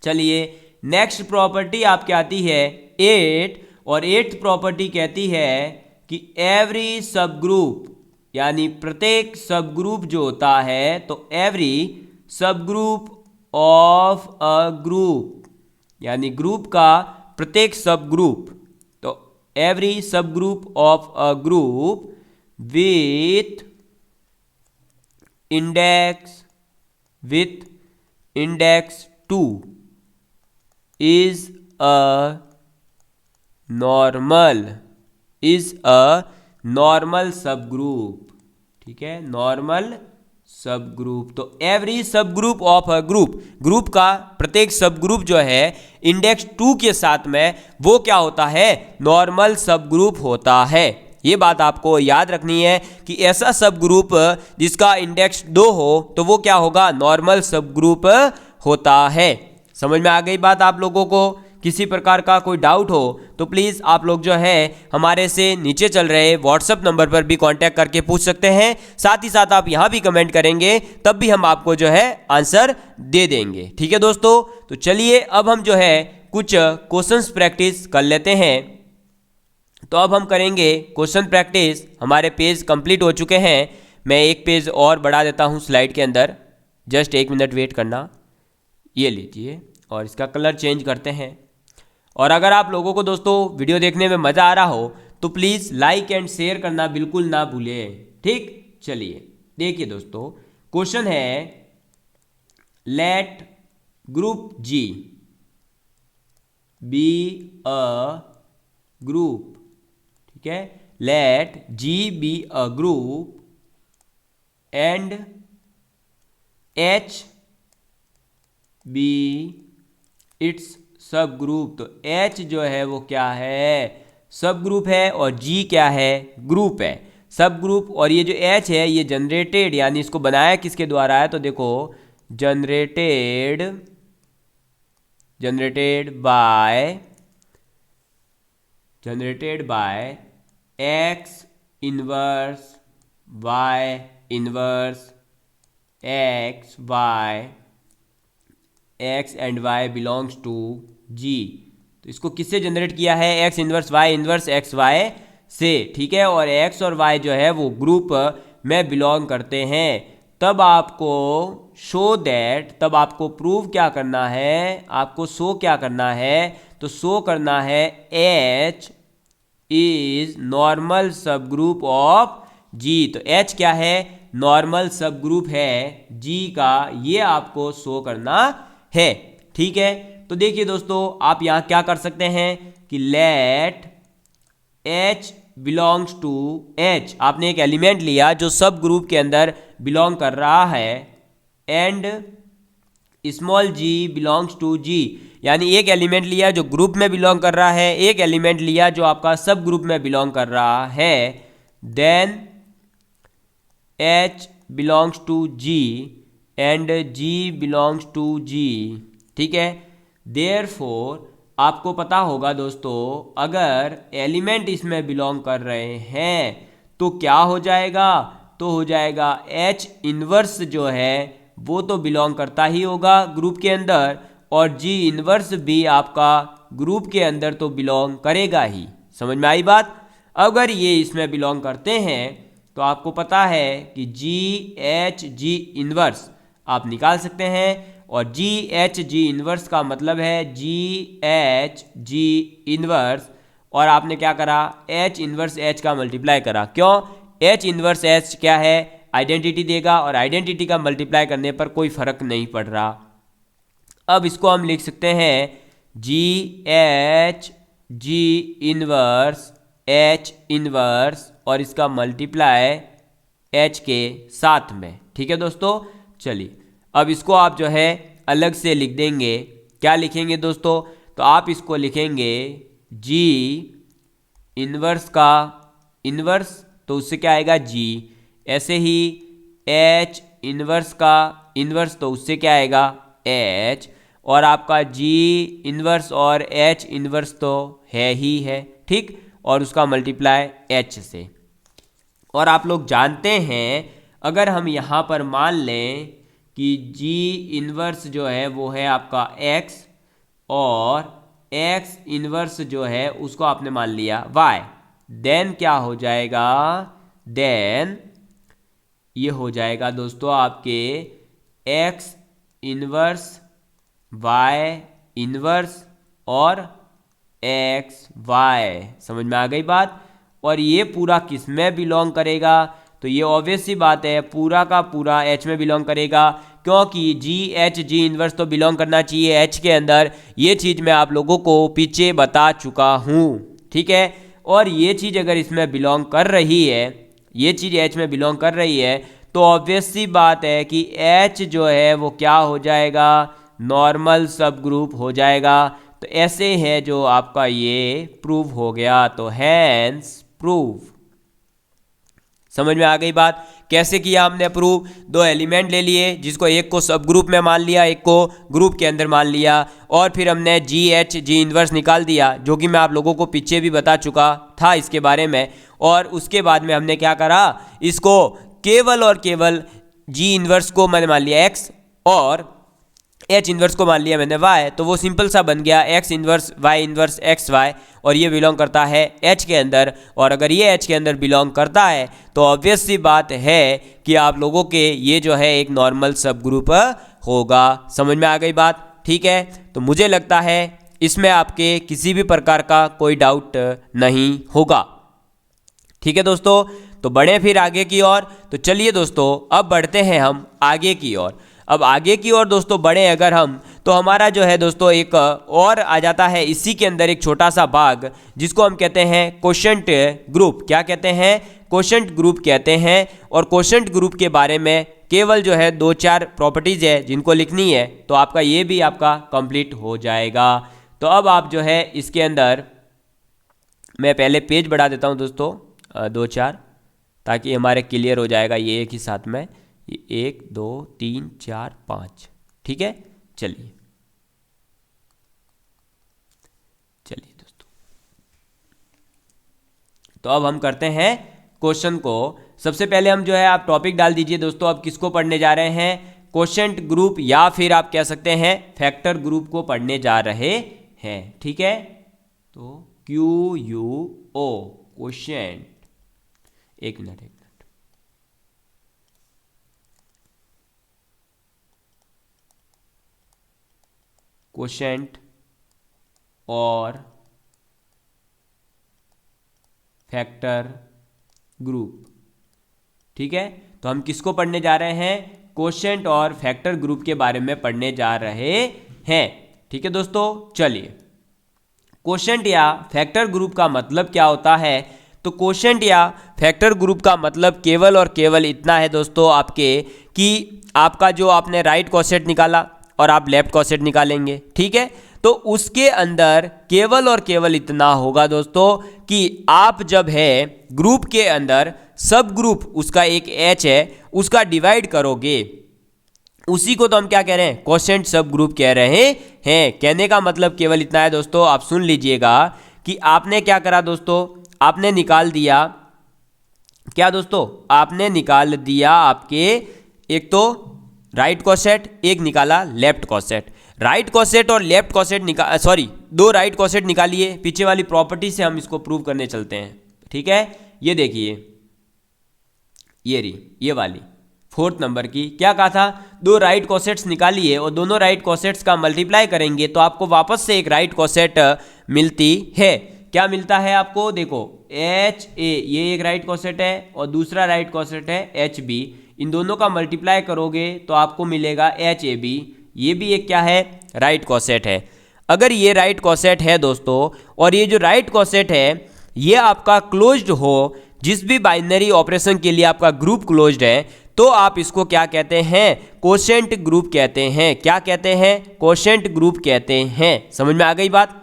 चलिए नेक्स्ट प्रॉपर्टी आपकी आती है 8, और 8th प्रॉपर्टी कहती है कि एवरी सब ग्रुप, यानी प्रत्येक सब ग्रुप जो होता है, तो every subgroup of a group, यानी ग्रुप का प्रत्येक सब ग्रुप, तो every subgroup of a group with index 2 is a normal subgroup. ठीक है, नॉर्मल सब ग्रुप। तो every subgroup of a group का प्रत्येक सब ग्रुप जो है इंडेक्स 2 के साथ में वो क्या होता है, नॉर्मल सब ग्रुप होता है। ये बात आपको याद रखनी है कि ऐसा सब ग्रुप जिसका इंडेक्स 2 हो तो वो क्या होगा, नॉर्मल सब ग्रुप होता है। समझ में आ गई बात आप लोगों को? किसी प्रकार का कोई डाउट हो तो प्लीज़ आप लोग जो है हमारे से नीचे चल रहे व्हाट्सएप नंबर पर भी कांटेक्ट करके पूछ सकते हैं। साथ ही साथ आप यहाँ भी कमेंट करेंगे तब भी हम आपको जो है आंसर दे देंगे। ठीक है दोस्तों, तो चलिए अब हम जो है कुछ क्वेश्चंस प्रैक्टिस कर लेते हैं। तो अब हम करेंगे क्वेश्चन प्रैक्टिस। हमारे पेज कंप्लीट हो चुके हैं। मैं एक पेज और बढ़ा देता हूँ स्लाइड के अंदर, जस्ट 1 मिनट वेट करना। ये लीजिए और इसका कलर चेंज करते हैं। और अगर आप लोगों को दोस्तों वीडियो देखने में मज़ा आ रहा हो तो प्लीज़ लाइक एंड शेयर करना बिल्कुल ना भूलें। ठीक, चलिए देखिए दोस्तों, क्वेश्चन है let group G be a group. ठीक है, let G be a group and H be its subgroup. तो H जो है वो क्या है, सब ग्रुप है, और G क्या है, ग्रुप है, सब ग्रुप। और ये जो H है ये जनरेटेड, यानी इसको बनाया किसके द्वारा है, तो देखो generated by X inverse Y inverse X and Y belongs to G। तो इसको किससे जनरेट किया है, X inverse Y inverse x y से। ठीक है, और X और Y जो है वो ग्रुप में बिलोंग करते हैं। तब आपको तब आपको प्रूव क्या करना है, आपको शो क्या करना है, तो शो करना है H is normal subgroup of G। तो H क्या है, नॉर्मल सब ग्रुप है G का, ये आपको शो करना है। ठीक है, तो देखिए दोस्तों, आप यहां क्या कर सकते हैं कि let H belongs to H, आपने एक एलिमेंट लिया जो सब ग्रुप के अंदर बिलोंग कर रहा है, and small g belongs to G, यानी एक एलिमेंट लिया जो ग्रुप में बिलोंग कर रहा है, एक एलिमेंट लिया जो आपका सब ग्रुप में बिलोंग कर रहा है, then H belongs to G and G belongs to G। ठीक है, देयरफॉर आपको पता होगा दोस्तों, अगर एलिमेंट इसमें बिलोंग कर रहे हैं तो क्या हो जाएगा, तो हो जाएगा H इनवर्स जो है वो तो बिलोंग करता ही होगा ग्रुप के अंदर, और G इनवर्स भी आपका ग्रुप के अंदर तो बिलोंग करेगा ही। समझ में आई बात? अगर ये इसमें बिलोंग करते हैं तो आपको पता है कि G इनवर्स आप निकाल सकते हैं, और G इनवर्स का मतलब है G इनवर्स, और आपने क्या करा, H इनवर्स H का मल्टीप्लाई करा। क्यों, H इनवर्स H क्या है, आइडेंटिटी देगा, और आइडेंटिटी का मल्टीप्लाई करने पर कोई फर्क नहीं पड़ रहा। अब इसको हम लिख सकते हैं G इनवर्स H इनवर्स, और इसका मल्टीप्लाई H के साथ में। ठीक है दोस्तों, चलिए अब इसको आप जो है अलग से लिख देंगे। क्या लिखेंगे दोस्तों, तो आप इसको लिखेंगे G इनवर्स का इनवर्स, तो उससे क्या आएगा G, ऐसे ही H इनवर्स का इनवर्स, तो उससे क्या आएगा H, और आपका G इनवर्स और H इनवर्स तो है ही है। ठीक, और उसका मल्टीप्लाई H से। और आप लोग जानते हैं, अगर हम यहाँ पर मान लें कि G इनवर्स जो है वो है आपका X, और X इनवर्स जो है उसको आपने मान लिया Y, देन क्या हो जाएगा, देन ये हो जाएगा दोस्तों आपके X इनवर्स वाई इनवर्स और एक्स वाई। समझ में आ गई बात। और ये पूरा किस में बिलोंग करेगा, तो ये ऑब्वियस सी बात है पूरा का पूरा एच में बिलोंग करेगा, क्योंकि जी एच जी इनवर्स तो बिलोंग करना चाहिए एच के अंदर। ये चीज़ मैं आप लोगों को पीछे बता चुका हूँ, ठीक है। और ये चीज़ अगर इसमें बिलोंग कर रही है, ये चीज़ एच में बिलोंग कर रही है, तो ऑब्वियस सी बात है कि एच जो है वो क्या हो जाएगा, नॉर्मल सब ग्रुप हो जाएगा। तो ऐसे है जो आपका ये प्रूव हो गया, तो हैंस प्रूव। समझ में आ गई बात। कैसे किया हमने प्रूव, दो एलिमेंट ले लिए जिसको एक को सब ग्रुप में मान लिया, एक को ग्रुप के अंदर मान लिया, और फिर हमने जी एच जी इन्वर्स निकाल दिया, जो कि मैं आप लोगों को पीछे भी बता चुका था इसके बारे में। और उसके बाद में हमने क्या करा, इसको केवल और केवल जी इन्वर्स को मैंने मान लिया एक्स और एच इन्वर्स को मान लिया मैंने वाई, तो वो सिंपल सा बन गया x inverse y inverse x y, और ये बिलोंग करता है एच के अंदर। और अगर ये एच के अंदर बिलोंग करता है तो ऑब्वियस सी बात है कि आप लोगों के ये जो है एक नॉर्मल सब ग्रुप होगा। समझ में आ गई बात, ठीक है। तो मुझे लगता है इसमें आपके किसी भी प्रकार का कोई डाउट नहीं होगा, ठीक है दोस्तों। तो बढ़े फिर आगे की ओर। तो चलिए दोस्तों अब बढ़ते हैं हम आगे की ओर। अब आगे की ओर दोस्तों बढ़े अगर हम, तो हमारा जो है दोस्तों एक और आ जाता है इसी के अंदर एक छोटा सा भाग, जिसको हम कहते हैं कोशेंट ग्रुप। क्या कहते हैं, कोशेंट ग्रुप कहते हैं। और कोशेंट ग्रुप के बारे में केवल जो है 2-4 प्रॉपर्टीज़ है जिनको लिखनी है, तो आपका ये भी आपका कंप्लीट हो जाएगा। तो अब आप जो है इसके अंदर, मैं पहले पेज बढ़ा देता हूँ दोस्तों 2-4, ताकि हमारे क्लियर हो जाएगा ये एक ही साथ में, 1 2 3 4 5, ठीक है। चलिए दोस्तों, तो अब हम करते हैं क्वेश्चन को। सबसे पहले हम जो है, आप टॉपिक डाल दीजिए दोस्तों, अब किसको पढ़ने जा रहे हैं, कोशेंट ग्रुप, या फिर आप कह सकते हैं फैक्टर ग्रुप को पढ़ने जा रहे हैं, ठीक है। तो QUO कोशेंट, एक मिनट कोशेंट और फैक्टर ग्रुप, ठीक है। तो हम किसको पढ़ने जा रहे हैं, कोशेंट और फैक्टर ग्रुप के बारे में पढ़ने जा रहे हैं, ठीक है दोस्तों। चलिए, कोशेंट या फैक्टर ग्रुप का मतलब क्या होता है, तो कोशेंट या फैक्टर ग्रुप का मतलब केवल और केवल इतना है दोस्तों आपके, कि आपका जो आपने राइट कोशेंट निकाला और आप लेफ्ट कोशेंट निकालेंगे, ठीक है। तो उसके अंदर केवल और केवल इतना होगा दोस्तों कि आप जब है ग्रुप के अंदर सब ग्रुप उसका एक एच है उसका डिवाइड करोगे, उसी को तो हम क्या कह रहे हैं, कोशेंट सब ग्रुप कह रहे हैं। कहने का मतलब केवल इतना है दोस्तों, आप सुन लीजिएगा कि आपने क्या करा दोस्तों, आपने निकाल दिया, क्या दोस्तों, आपने निकाल दिया आपके एक तो राइट कोसेट, एक निकाला लेफ्ट कोसेट। राइट कोसेट और लेफ्ट कोसेट दो राइट कोसेट निकालिए। पीछे वाली प्रॉपर्टी से हम इसको प्रूव करने चलते हैं, ठीक है। ये देखिए, ये वाली 4th नंबर की क्या कहा था, दो राइट कोसेट्स निकालिए और दोनों राइट कोसेट्स का मल्टीप्लाई करेंगे तो आपको वापस से एक राइट कोसेट मिलती है। क्या मिलता है आपको, देखो एच ए, ये एक राइट कोसेट है और दूसरा राइट कोसेट है एच बी। इन दोनों का मल्टीप्लाई करोगे तो आपको मिलेगा एच ए बी। ये भी एक क्या है, राइट कोसेट है। अगर ये राइट कोसेट है दोस्तों, और ये जो राइट कोसेट है ये आपका क्लोज्ड हो, जिस भी बाइनरी ऑपरेशन के लिए आपका ग्रुप क्लोज्ड है, तो आप इसको क्या कहते हैं, कोशेंट ग्रुप कहते हैं। क्या कहते हैं, कोशेंट ग्रुप कहते हैं। समझ में आ गई बात,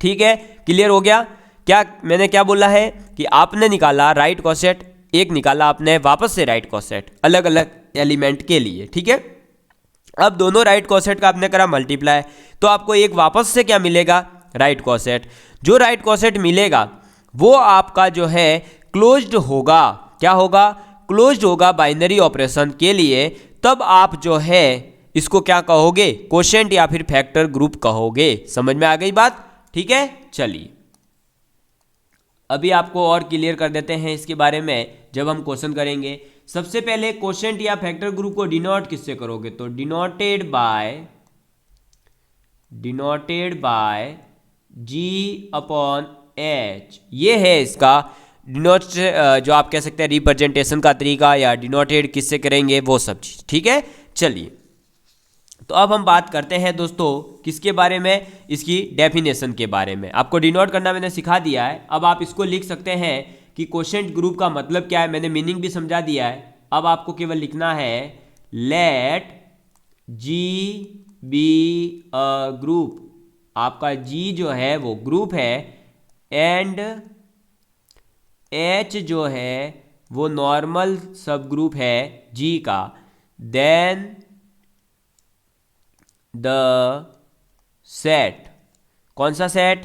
ठीक है, क्लियर हो गया। क्या मैंने क्या बोला है कि आपने निकाला राइट कोसेट, एक निकाला आपने वापस से राइट कोसेट अलग अलग एलिमेंट के लिए, ठीक है। अब दोनों राइट कोसेट का आपने करा मल्टीप्लाई, तो आपको एक वापस से क्या मिलेगा, राइट कोसेट। जो राइट कोसेट मिलेगा वो आपका जो है क्लोज्ड होगा। क्या होगा, क्लोज्ड होगा बाइनरी ऑपरेशन के लिए। तब आप जो है इसको क्या कहोगे, कोशेंट या फिर फैक्टर ग्रुप कहोगे। समझ में आ गई बात, ठीक है। चलिए अभी आपको और क्लियर कर देते हैं इसके बारे में जब हम क्वेश्चन करेंगे। सबसे पहले क्वोशेंट या फैक्टर ग्रुप को डिनोट किससे करोगे, तो denoted by G upon H. ये है इसका डिनोट जो आप कह सकते हैं रिप्रेजेंटेशन का तरीका, या डिनोटेड किससे करेंगे वो सब चीज़। ठीक है, चलिए तो अब हम बात करते हैं दोस्तों किसके बारे में, इसकी डेफिनेशन के बारे में। आपको डिनोट करना मैंने सिखा दिया है, अब आप इसको लिख सकते हैं कि क्वोशेंट ग्रुप का मतलब क्या है, मैंने मीनिंग भी समझा दिया है। अब आपको केवल लिखना है let G be a group, आपका जी जो है वो ग्रुप है, एंड एच जो है वो नॉर्मल सब ग्रुप है जी का, देन द सेट, कौन सा set,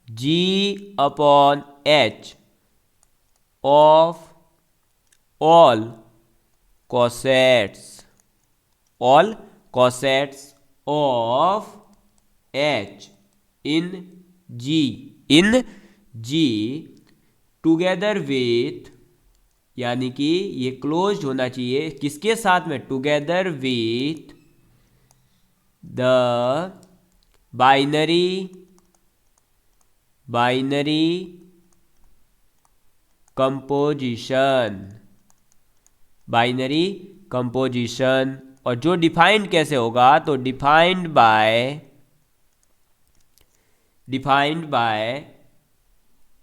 G upon H of all cosets of H in G together with, यानी कि ये क्लोज्ड होना चाहिए किसके साथ में, together with the binary composition. और जो डिफाइंड कैसे होगा, तो defined by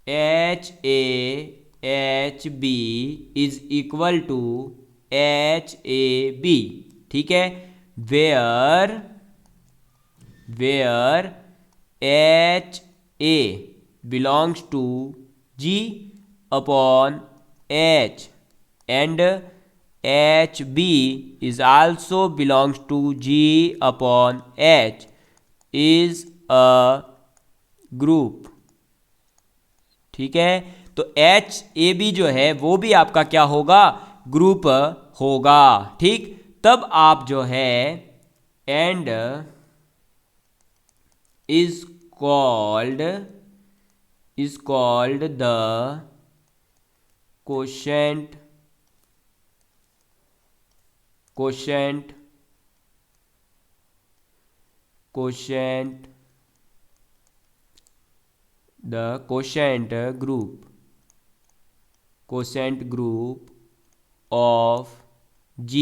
H A H B is equal to H A B. ठीक है, where H A belongs to G upon H and H B is also belongs to G upon H is a group. ठीक है, तो एच ए बी जो है वो भी आपका क्या होगा, ग्रुप होगा। ठीक, तब आप जो है and is called the quotient group of G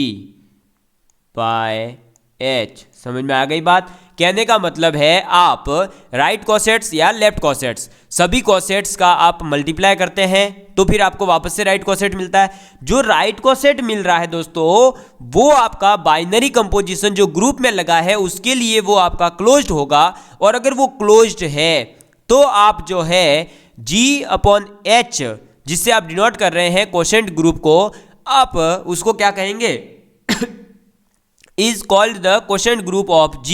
by H। समझ में आ गई बात? कहने का मतलब है आप राइट कॉसेट्स या लेफ्ट कॉसेट्स, सभी कॉसेट्स का आप मल्टीप्लाई करते हैं तो फिर आपको वापस से राइट कॉसेट मिलता है। जो राइट कॉसेट मिल रहा है दोस्तों वो आपका बाइनरी कंपोजिशन जो ग्रुप में लगा है उसके लिए वो आपका क्लोज्ड होगा, और अगर वो क्लोज्ड है तो आप जो है G अपॉन H जिससे आप डिनोट कर रहे हैं क्वोशेंट ग्रुप को, आप उसको क्या कहेंगे, is called the quotient group of G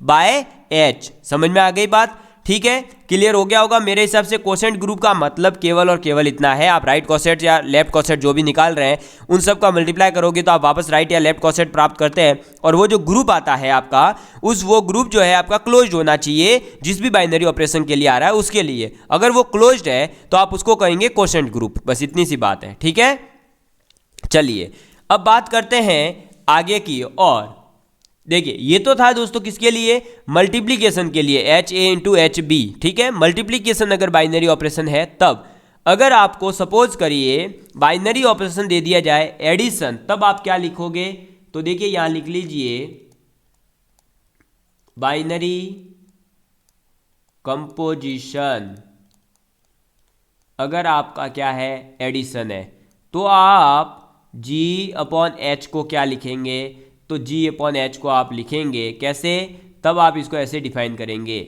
by H। समझ में आ गई बात? ठीक है, क्लियर हो गया होगा। मेरे हिसाब से क्वोशेंट ग्रुप का मतलब केवल और केवल इतना है, आप राइट कॉसेट या लेफ्ट कॉसेट जो भी निकाल रहे हैं उन सब का मल्टीप्लाई करोगे तो आप वापस राइट या लेफ्ट कॉसेट प्राप्त करते हैं, और वो जो ग्रुप आता है आपका वो ग्रुप जो है आपका क्लोज्ड होना चाहिए, जिस भी बाइनरी ऑपरेशन के लिए आ रहा है उसके लिए। अगर वो क्लोज्ड है तो आप उसको कहेंगे क्वोशेंट ग्रुप, बस इतनी सी बात है। ठीक है, चलिए अब बात करते हैं आगे की। और देखिए ये तो था दोस्तों किसके लिए, मल्टीप्लिकेशन के लिए, H A into H B. ठीक है, मल्टीप्लिकेशन अगर बाइनरी ऑपरेशन है तब। अगर आपको सपोज करिए बाइनरी ऑपरेशन दे दिया जाए एडिशन, तब आप क्या लिखोगे, तो देखिए यहां लिख लीजिए बाइनरी कंपोजिशन। अगर आपका क्या है, एडिशन है, तो आप G अपॉन एच को क्या लिखेंगे, तो G अपॉन एच को आप लिखेंगे कैसे, तब आप इसको ऐसे डिफाइन करेंगे,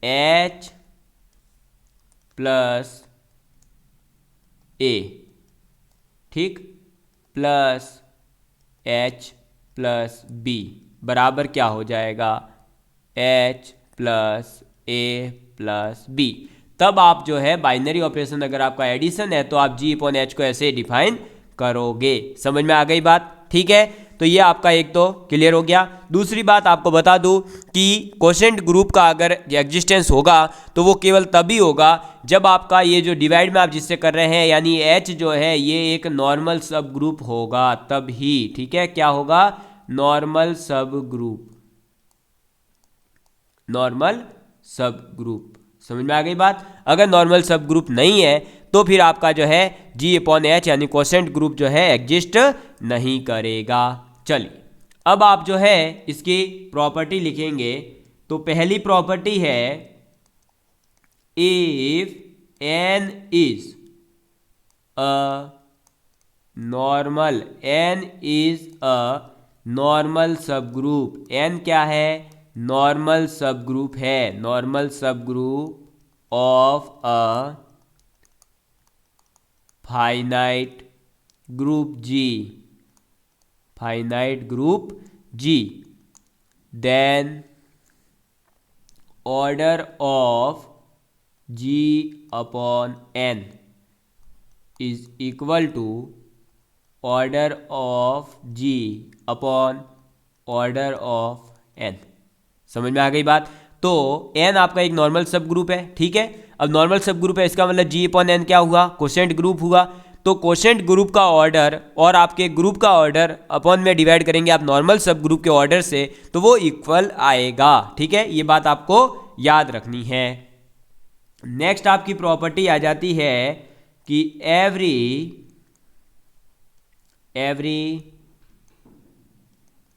H प्लस A, ठीक, प्लस H प्लस B बराबर क्या हो जाएगा, H plus A plus B। तब आप जो है बाइनरी ऑपरेशन अगर आपका एडिशन है तो आप G अपॉन एच को ऐसे डिफाइन करोगे। समझ में आ गई बात? ठीक है, तो ये आपका एक तो क्लियर हो गया। दूसरी बात आपको बता दूं कि क्वोशेंट ग्रुप का अगर एग्जिस्टेंस होगा तो वो केवल तभी होगा जब आपका ये जो डिवाइड में आप जिससे कर रहे हैं यानी H जो है ये एक नॉर्मल सब ग्रुप होगा तभी, ठीक है। क्या होगा? नॉर्मल सब ग्रुप, नॉर्मल सब ग्रुप। समझ में आ गई बात? अगर नॉर्मल सब ग्रुप नहीं है तो फिर आपका जो है G/H यानी क्वोशेंट ग्रुप जो है एग्जिस्ट नहीं करेगा। चलिए अब आप जो है इसकी प्रॉपर्टी लिखेंगे। तो पहली प्रॉपर्टी है if n is a normal, n is a normal subgroup. n क्या है? नॉर्मल सब ग्रुप है, normal subgroup of a finite group G, finite group G, then order of G/n is equal to order of G/ order of n। समझ में आ गई बात? तो n आपका एक नॉर्मल सब ग्रुप है, ठीक है। अब नॉर्मल सब ग्रुप है इसका मतलब G/n क्या हुआ? क्वोशेंट ग्रुप हुआ। तो क्वोशेंट ग्रुप का ऑर्डर और आपके ग्रुप का ऑर्डर अपॉन में डिवाइड करेंगे आप नॉर्मल सब ग्रुप के ऑर्डर से तो वो इक्वल आएगा, ठीक है। ये बात आपको याद रखनी है। नेक्स्ट आपकी प्रॉपर्टी आ जाती है कि every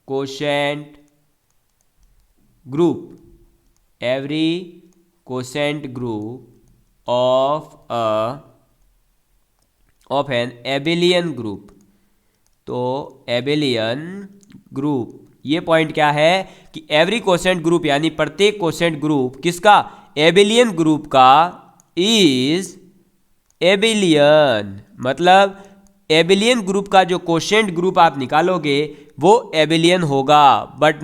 quotient group, every quotient group of an abelian group. तो एबिलियन ग्रुप, ये पॉइंट क्या है कि एवरी क्वोशेंट ग्रुप यानी प्रत्येक क्वोशेंट ग्रुप किसका? एबिलियन ग्रुप का इज एबिलियन। मतलब एबिलियन ग्रुप का जो क्वोशेंट ग्रुप आप निकालोगे वो एबिलियन होगा, बट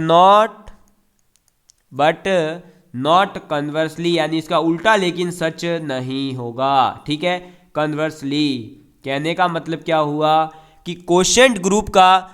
नॉट कन्वर्सली, यानी इसका उल्टा लेकिन सच नहीं होगा, ठीक है। कन्वर्सली कहने का मतलब क्या हुआ कि क्वोशेंट ग्रुप का,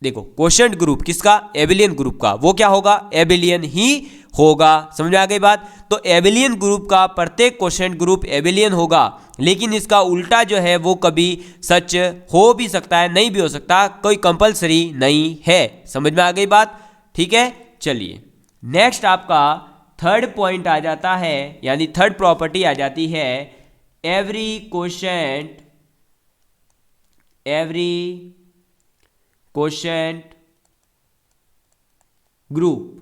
देखो क्वोशेंट ग्रुप किसका? एबिलियन ग्रुप का, वो क्या होगा? एबिलियन ही होगा। समझ में आ गई बात? तो एबिलियन ग्रुप का प्रत्येक क्वोशेंट ग्रुप एबिलियन होगा, लेकिन इसका उल्टा जो है वो कभी सच हो भी सकता है, नहीं भी हो सकता, कोई कंपलसरी नहीं है। समझ में आ गई बात? ठीक है। चलिए नेक्स्ट आपका थर्ड पॉइंट आ जाता है, यानी थर्ड प्रॉपर्टी आ जाती है every quotient group,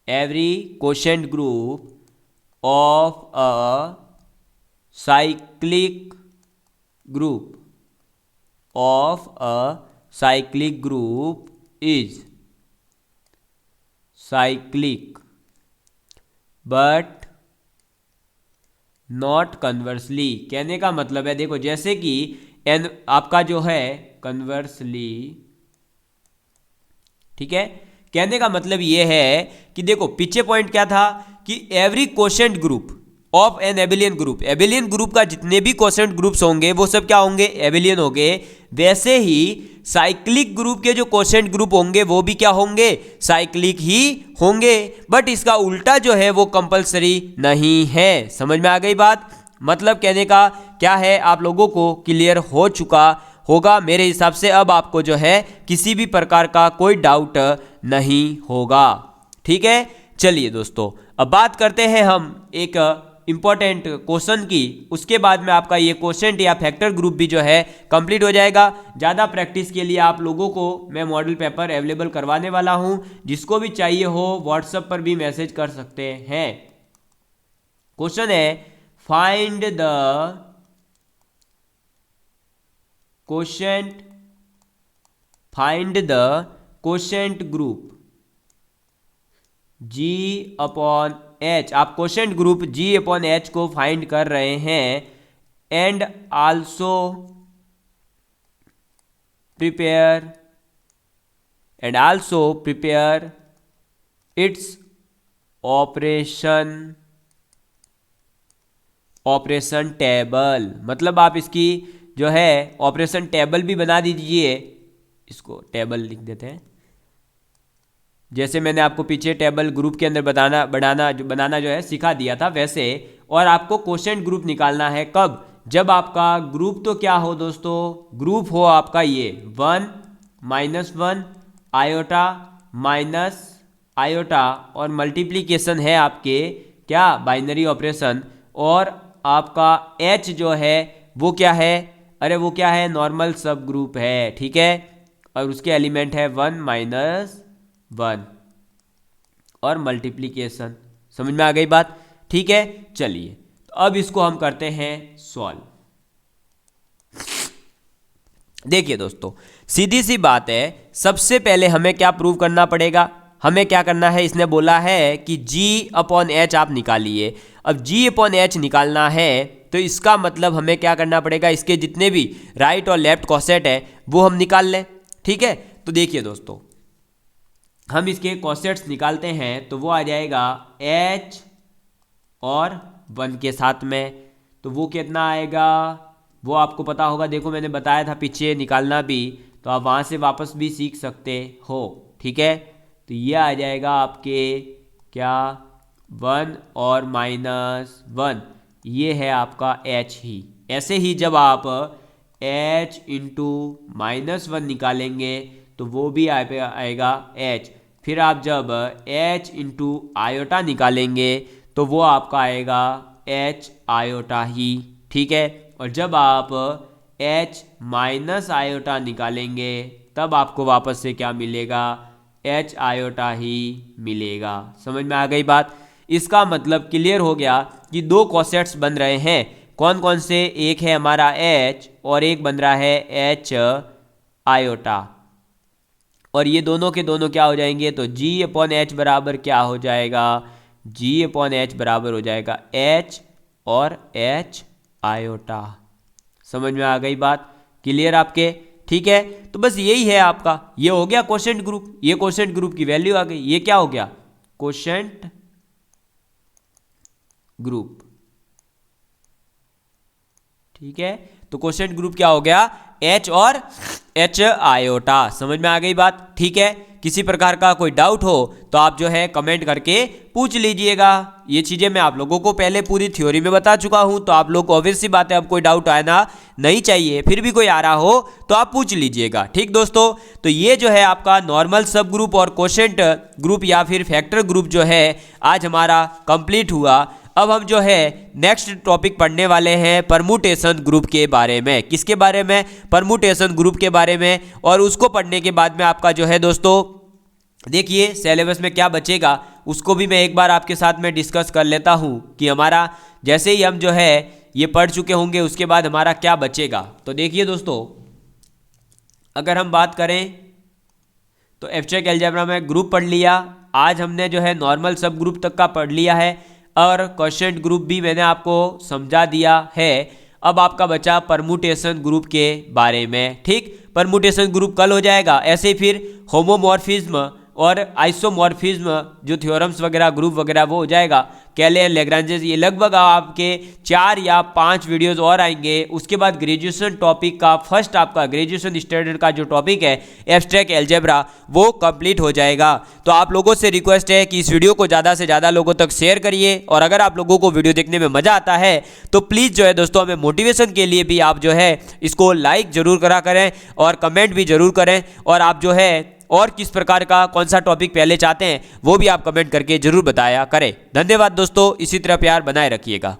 every quotient group of a cyclic group, of a cyclic group is cyclic but not conversely. कहने का मतलब है, देखो जैसे कि एन आपका जो है कन्वर्सली, ठीक है। कहने का मतलब ये है कि देखो पीछे पॉइंट क्या था कि every quotient group of an abelian group, abelian group का जितने भी क्वोशेंट ग्रुप्स होंगे वो सब क्या होंगे? एबिलियन होंगे। वैसे ही साइक्लिक ग्रुप के जो क्वोशेंट ग्रुप होंगे वो भी क्या होंगे? साइक्लिक ही होंगे, बट इसका उल्टा जो है वो कंपलसरी नहीं है। समझ में आ गई बात? मतलब कहने का क्या है, आप लोगों को क्लियर हो चुका होगा मेरे हिसाब से। अब आपको जो है किसी भी प्रकार का कोई डाउट नहीं होगा, ठीक है। चलिए दोस्तों अब बात करते हैं हम एक इंपॉर्टेंट क्वेश्चन की, उसके बाद में आपका ये क्वोशेंट या फैक्टर ग्रुप भी जो है कंप्लीट हो जाएगा। ज़्यादा प्रैक्टिस के लिए आप लोगों को मैं मॉडल पेपर अवेलेबल करवाने वाला हूं, जिसको भी चाहिए हो व्हाट्सएप पर भी मैसेज कर सकते हैं। क्वेश्चन है find the quotient group G/H। आप क्वोशेंट ग्रुप G/H को फाइंड कर रहे हैं and also prepare its operation table. मतलब आप इसकी जो है ऑपरेशन टेबल भी बना दीजिए, इसको टेबल लिख देते हैं। जैसे मैंने आपको पीछे टेबल ग्रुप के अंदर बनाना जो है सिखा दिया था वैसे। और आपको क्वोशेंट ग्रुप निकालना है कब? जब आपका ग्रुप तो क्या हो दोस्तों, ग्रुप हो आपका ये 1 -1 आयोटा माइनस आयोटा और मल्टीप्लिकेशन है आपके क्या बाइनरी ऑपरेशन। और आपका H जो है वो क्या है, अरे वो क्या है, नॉर्मल सब ग्रुप है, ठीक है। और उसके एलिमेंट है 1 -1 और मल्टीप्लिकेशन। समझ में आ गई बात? ठीक है, चलिए तो अब इसको हम करते हैं सॉल्व। देखिए दोस्तों, सीधी सी बात है, सबसे पहले हमें क्या प्रूव करना पड़ेगा, हमें क्या करना है, इसने बोला है कि G/H आप निकालिए। अब G/H निकालना है तो इसका मतलब हमें क्या करना पड़ेगा, इसके जितने भी राइट और लेफ्ट कॉसेट है वो हम निकाल लें, ठीक है। तो देखिए दोस्तों, हम इसके कॉसेट्स निकालते हैं तो वो आ जाएगा H और 1 के साथ में। तो वो कितना आएगा वो आपको पता होगा, देखो मैंने बताया था पीछे निकालना भी, तो आप वहाँ से वापस भी सीख सकते हो, ठीक है। तो ये आ जाएगा आपके क्या 1 और -1, ये है आपका H ही। ऐसे ही जब आप H × -1 निकालेंगे तो वो भी आएगा H। फिर आप जब H × आयोटा निकालेंगे तो वो आपका आएगा H आयोटा ही, ठीक है। और जब आप H - आयोटा निकालेंगे तब आपको वापस से क्या मिलेगा, H आयोटा ही मिलेगा। समझ में आ गई बात? इसका मतलब क्लियर हो गया कि दो कॉसेट्स बन रहे हैं। कौन कौन से? एक है हमारा H और एक बन रहा है H आयोटा। और ये दोनों के दोनों क्या हो जाएंगे, तो G/H बराबर क्या हो जाएगा, G/H बराबर हो जाएगा H और H आयोटा। समझ में आ गई बात? क्लियर आपके? ठीक है, तो बस यही है आपका, ये हो गया क्वोशेंट ग्रुप। ये क्वोशेंट ग्रुप की वैल्यू आ गई। ये क्या हो गया, क्वोशेंट ग्रुप, ठीक है। तो क्वोशेंट ग्रुप क्या हो गया, H और H आयोटा। समझ में आ गई बात? ठीक है, किसी प्रकार का कोई डाउट हो तो आप जो है कमेंट करके पूछ लीजिएगा। ये चीज़ें मैं आप लोगों को पहले पूरी थ्योरी में बता चुका हूं, तो आप लोग को ऑब्वियस सी बात है अब कोई डाउट आना नहीं चाहिए। फिर भी कोई आ रहा हो तो आप पूछ लीजिएगा, ठीक दोस्तों। तो ये जो है आपका नॉर्मल सब ग्रुप और क्वोशेंट ग्रुप या फिर फैक्टर ग्रुप जो है आज हमारा कंप्लीट हुआ। अब हम जो है नेक्स्ट टॉपिक पढ़ने वाले हैं परमुटेशन ग्रुप के बारे में। किसके बारे में? परमुटेशन ग्रुप के बारे में। और उसको पढ़ने के बाद में आपका जो है दोस्तों, देखिए सिलेबस में क्या बचेगा उसको भी मैं एक बार आपके साथ में डिस्कस कर लेता हूं कि हमारा जैसे ही हम जो है ये पढ़ चुके होंगे उसके बाद हमारा क्या बचेगा। तो देखिए दोस्तों, अगर हम बात करें तो एब्स्ट्रैक्ट अलजेब्रा में ग्रुप पढ़ लिया, आज हमने जो है नॉर्मल सब ग्रुप तक का पढ़ लिया है और क्वोशेंट ग्रुप भी मैंने आपको समझा दिया है। अब आपका बचा परमुटेशन ग्रुप के बारे में, ठीक। परमुटेशन ग्रुप कल हो जाएगा। ऐसे ही फिर होमोमॉर्फिज्म और आइसोमॉर्फिज्म जो थ्योरम्स वगैरह ग्रुप वगैरह वो हो जाएगा। कैले एंड लैग्रांजेस, ये लगभग आपके 4 या 5 वीडियोस और आएंगे। उसके बाद ग्रेजुएशन टॉपिक का फर्स्ट आपका ग्रेजुएशन स्टैंडर्ड का जो टॉपिक है एब्स्ट्रैक्ट अलजेब्रा वो कंप्लीट हो जाएगा। तो आप लोगों से रिक्वेस्ट है कि इस वीडियो को ज़्यादा से ज़्यादा लोगों तक शेयर करिए। और अगर आप लोगों को वीडियो देखने में मज़ा आता है तो प्लीज़ जो है दोस्तों हमें मोटिवेशन के लिए भी आप जो है इसको लाइक ज़रूर करा करें और कमेंट भी ज़रूर करें। और आप जो है और किस प्रकार का कौन सा टॉपिक पहले चाहते हैं वो भी आप कमेंट करके जरूर बताया करें। धन्यवाद दोस्तों, इसी तरह प्यार बनाए रखिएगा।